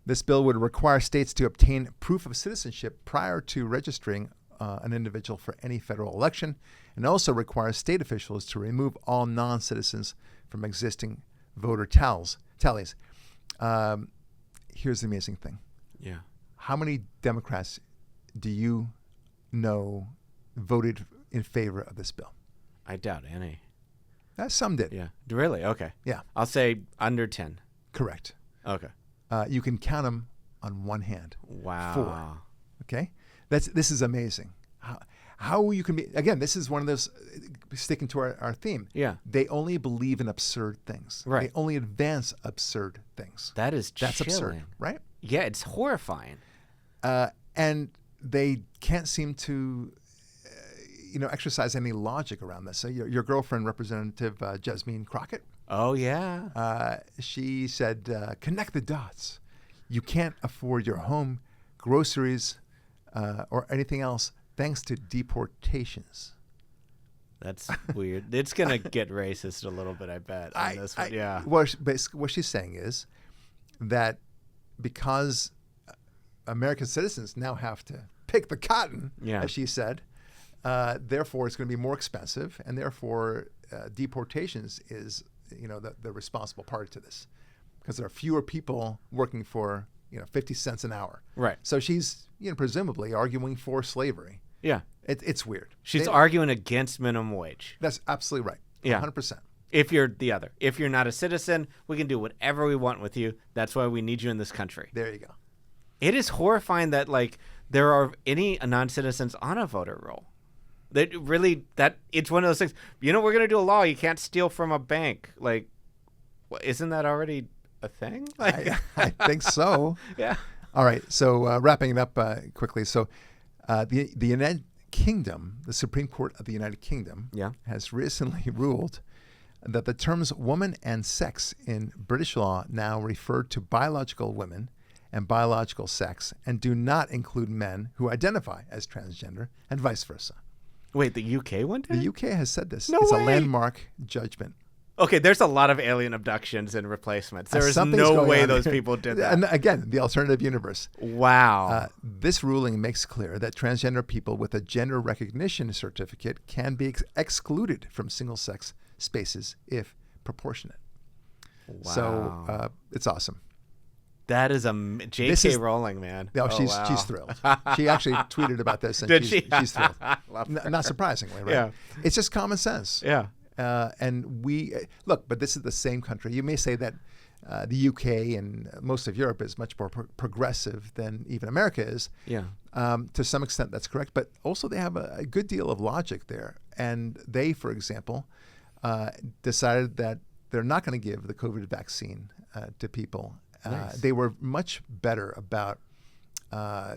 Speaker 1: This bill would require states to obtain proof of citizenship prior to registering an individual for any federal election, and also requires state officials to remove all non-citizens from existing voter tallies. Here's the amazing thing.
Speaker 2: Yeah.
Speaker 1: How many Democrats do you know voted in favor of this bill?
Speaker 2: I doubt any.
Speaker 1: Some did.
Speaker 2: Yeah. Really? Okay.
Speaker 1: Yeah.
Speaker 2: I'll say under 10.
Speaker 1: Correct.
Speaker 2: Okay.
Speaker 1: You can count them on one hand.
Speaker 2: Wow.
Speaker 1: 4. Okay. This is amazing. How you can be, again, this is one of those, sticking to our theme.
Speaker 2: Yeah.
Speaker 1: They only believe in absurd things.
Speaker 2: Right.
Speaker 1: They only advance absurd things.
Speaker 2: That's
Speaker 1: absurd,
Speaker 2: chilling.
Speaker 1: right?
Speaker 2: Yeah, it's horrifying.
Speaker 1: And they can't seem to, exercise any logic around this. So your girlfriend, Representative Jasmine Crockett.
Speaker 2: Oh, yeah.
Speaker 1: She said, connect the dots. You can't afford your home, groceries, or anything else thanks to deportations.
Speaker 2: That's weird. It's going to get racist a little bit, I bet. On this one. Yeah.
Speaker 1: What she's saying is that because American citizens now have to pick the cotton, as she said, therefore it's going to be more expensive, and therefore deportations is the responsible party to this, because there are fewer people working for 50 cents an hour.
Speaker 2: Right.
Speaker 1: So she's presumably arguing for slavery.
Speaker 2: Yeah.
Speaker 1: It's weird.
Speaker 2: She's arguing against minimum wage.
Speaker 1: That's absolutely right.
Speaker 2: Yeah.
Speaker 1: 100%.
Speaker 2: If you're the other. If you're not a citizen, we can do whatever we want with you. That's why we need you in this country.
Speaker 1: There you go.
Speaker 2: It is horrifying that there are any non-citizens on a voter roll. That really, it's one of those things. We're going to do a law. You can't steal from a bank. Isn't that already a thing?
Speaker 1: I think so.
Speaker 2: Yeah.
Speaker 1: All right. So wrapping it up quickly. So the United Kingdom, the Supreme Court of the United Kingdom, has recently ruled that the terms woman and sex in British law now refer to biological women and biological sex, and do not include men who identify as transgender, and vice versa.
Speaker 2: Wait, the UK one did?
Speaker 1: The UK has said this.
Speaker 2: No
Speaker 1: it's
Speaker 2: way.
Speaker 1: A landmark judgment.
Speaker 2: Okay, there's a lot of alien abductions and replacements. There is no way those people did that.
Speaker 1: And again, the alternative universe.
Speaker 2: Wow.
Speaker 1: This ruling makes clear that transgender people with a gender recognition certificate can be excluded from single-sex spaces if proportionate.
Speaker 2: Wow.
Speaker 1: So it's awesome.
Speaker 2: That is J.K. Rowling, man.
Speaker 1: Oh, she's thrilled. She actually tweeted about this, and she's thrilled. Not surprisingly, right?
Speaker 2: Yeah.
Speaker 1: It's just common sense.
Speaker 2: Yeah.
Speaker 1: And we look, but this is the same country. You may say that the UK and most of Europe is much more progressive than even America is.
Speaker 2: Yeah.
Speaker 1: To some extent, that's correct. But also, they have a good deal of logic there. And they, for example, decided that they're not going to give the COVID vaccine to people.
Speaker 2: Nice.
Speaker 1: They were much better about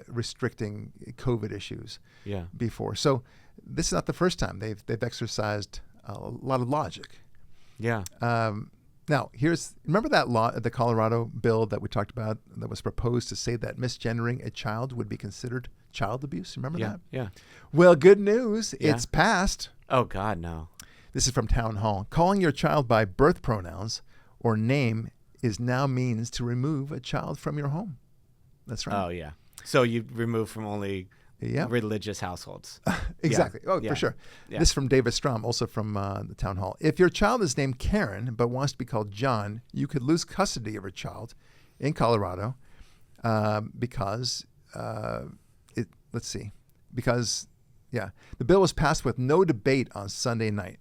Speaker 1: restricting COVID issues before. So this is not the first time they've exercised a lot of logic.
Speaker 2: Yeah.
Speaker 1: Now, remember that law, the Colorado bill that we talked about that was proposed to say that misgendering a child would be considered child abuse? Remember that?
Speaker 2: Yeah.
Speaker 1: Well, good news. Yeah. It's passed.
Speaker 2: Oh, God, no.
Speaker 1: This is from Town Hall. Calling your child by birth pronouns or name is now means to remove a child from your home. That's right.
Speaker 2: Oh, yeah. So you remove from only religious households.
Speaker 1: Exactly. Oh, for sure. Yeah. This is from David Strom, also from the Town Hall. If your child is named Karen but wants to be called John, you could lose custody of your child in Colorado because the bill was passed with no debate on Sunday night.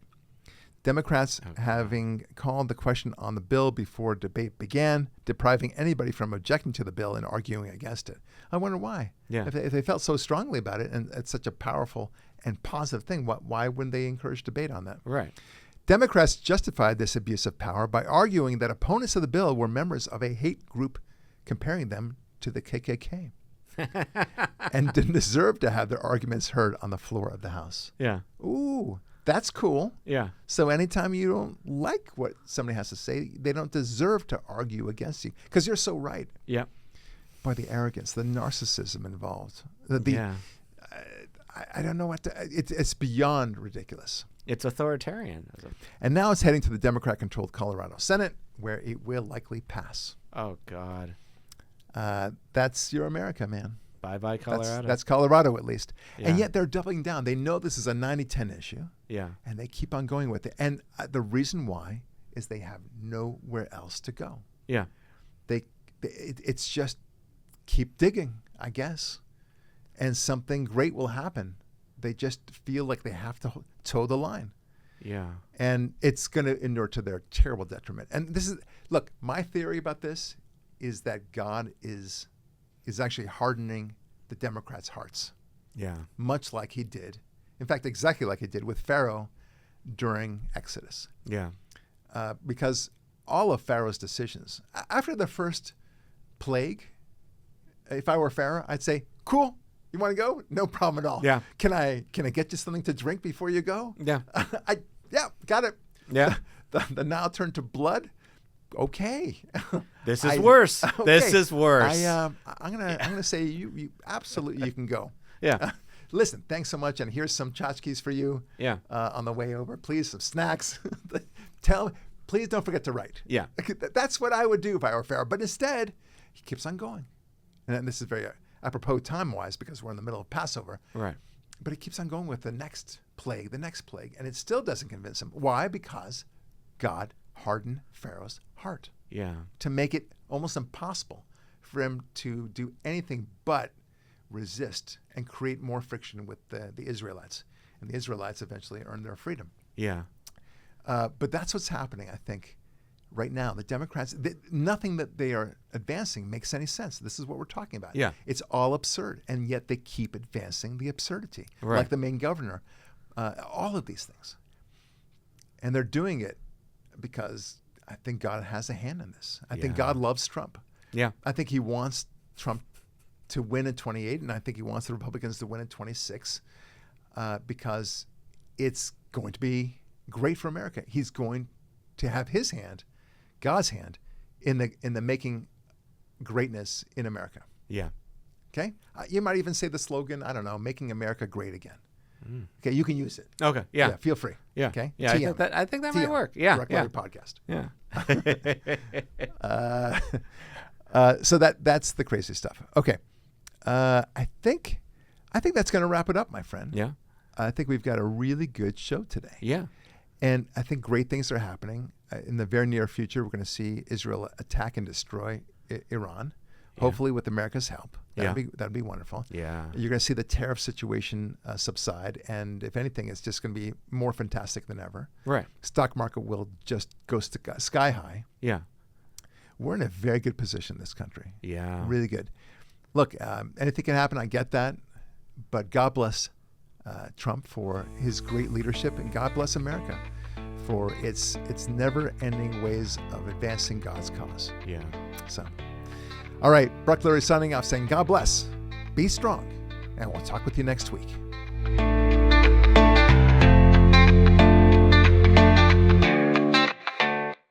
Speaker 1: Democrats having called the question on the bill before debate began, depriving anybody from objecting to the bill and arguing against it. I wonder why.
Speaker 2: Yeah.
Speaker 1: If they felt so strongly about it, and it's such a powerful and positive thing, why wouldn't they encourage debate on that?
Speaker 2: Right.
Speaker 1: Democrats justified this abuse of power by arguing that opponents of the bill were members of a hate group, comparing them to the KKK, and didn't deserve to have their arguments heard on the floor of the House.
Speaker 2: Yeah.
Speaker 1: Ooh. That's cool.
Speaker 2: Yeah.
Speaker 1: So anytime you don't like what somebody has to say, they don't deserve to argue against you because you're so right.
Speaker 2: Yeah.
Speaker 1: By the arrogance, the narcissism involved. I don't know what to. It's beyond ridiculous.
Speaker 2: It's authoritarianism.
Speaker 1: And now it's heading to the Democrat-controlled Colorado Senate, where it will likely pass.
Speaker 2: Oh God.
Speaker 1: That's your America, man.
Speaker 2: Bye-bye, Colorado.
Speaker 1: That's Colorado, at least.
Speaker 2: Yeah.
Speaker 1: And yet they're doubling down. They know this is a 90-10 issue.
Speaker 2: Yeah.
Speaker 1: And they keep on going with it. And the reason why is they have nowhere else to go.
Speaker 2: Yeah.
Speaker 1: It's just keep digging, I guess. And something great will happen. They just feel like they have to toe the line.
Speaker 2: Yeah.
Speaker 1: And it's going to inure to their terrible detriment. And look, my theory about this is that God is actually hardening the Democrats' hearts.
Speaker 2: Yeah.
Speaker 1: Much like he did. In fact, exactly like he did with Pharaoh during Exodus.
Speaker 2: Yeah.
Speaker 1: Because all of Pharaoh's decisions, after the first plague, if I were Pharaoh, I'd say, cool, you want to go? No problem at all.
Speaker 2: Yeah.
Speaker 1: Can I get you something to drink before you go?
Speaker 2: Yeah.
Speaker 1: Yeah, got it.
Speaker 2: Yeah.
Speaker 1: The Nile turned to blood. Okay.
Speaker 2: This is worse. Okay. This is worse.
Speaker 1: I'm gonna say you absolutely you can go.
Speaker 2: Yeah.
Speaker 1: Listen, thanks so much, and here's some tchotchkes for you.
Speaker 2: Yeah.
Speaker 1: On the way over, please, some snacks. Please don't forget to write.
Speaker 2: Yeah.
Speaker 1: That's what I would do if I were Pharaoh. But instead, he keeps on going, and this is very apropos time-wise because we're in the middle of Passover.
Speaker 2: Right.
Speaker 1: But he keeps on going with the next plague, and it still doesn't convince him. Why? Because God hardened Pharaoh's heart.
Speaker 2: Yeah.
Speaker 1: To make it almost impossible for him to do anything but resist and create more friction with the Israelites. And the Israelites eventually earned their freedom.
Speaker 2: Yeah.
Speaker 1: But that's what's happening, I think, right now. The Democrats, nothing that they are advancing makes any sense. This is what we're talking about.
Speaker 2: Yeah.
Speaker 1: It's all absurd, and yet they keep advancing the absurdity.
Speaker 2: Right.
Speaker 1: Like the Maine governor, all of these things. And they're doing it because I think God has a hand in this. I think God loves Trump.
Speaker 2: Yeah.
Speaker 1: I think he wants Trump to win in 28, and I think he wants the Republicans to win in 26 because it's going to be great for America. He's going to have his hand, God's hand, in the making greatness in America.
Speaker 2: Yeah.
Speaker 1: Okay? You might even say the slogan, I don't know, making America great again. Okay, you can use it.
Speaker 2: Okay, yeah.
Speaker 1: Feel free.
Speaker 2: Yeah.
Speaker 1: Okay?
Speaker 2: Yeah, I think that might work. Yeah.
Speaker 1: Barak Lurie podcast.
Speaker 2: Yeah.
Speaker 1: So that's the crazy stuff. Okay. I think that's going to wrap it up, my friend.
Speaker 2: Yeah.
Speaker 1: I think we've got a really good show today.
Speaker 2: Yeah. And
Speaker 1: I think great things are happening. In the very near future, we're going to see Israel attack and destroy Iran, hopefully with America's help. That'd be wonderful.
Speaker 2: Yeah.
Speaker 1: You're going to see the tariff situation subside, and if anything, it's just going to be more fantastic than ever.
Speaker 2: Right.
Speaker 1: Stock market will just go sky high.
Speaker 2: Yeah.
Speaker 1: We're in a very good position in this country.
Speaker 2: Yeah.
Speaker 1: Really good. Look, anything can happen. I get that, but God bless Trump for his great leadership, and God bless America for its never-ending ways of advancing God's cause.
Speaker 2: Yeah.
Speaker 1: So, all right, Barak Lurie signing off, saying God bless, be strong, and we'll talk with you next week.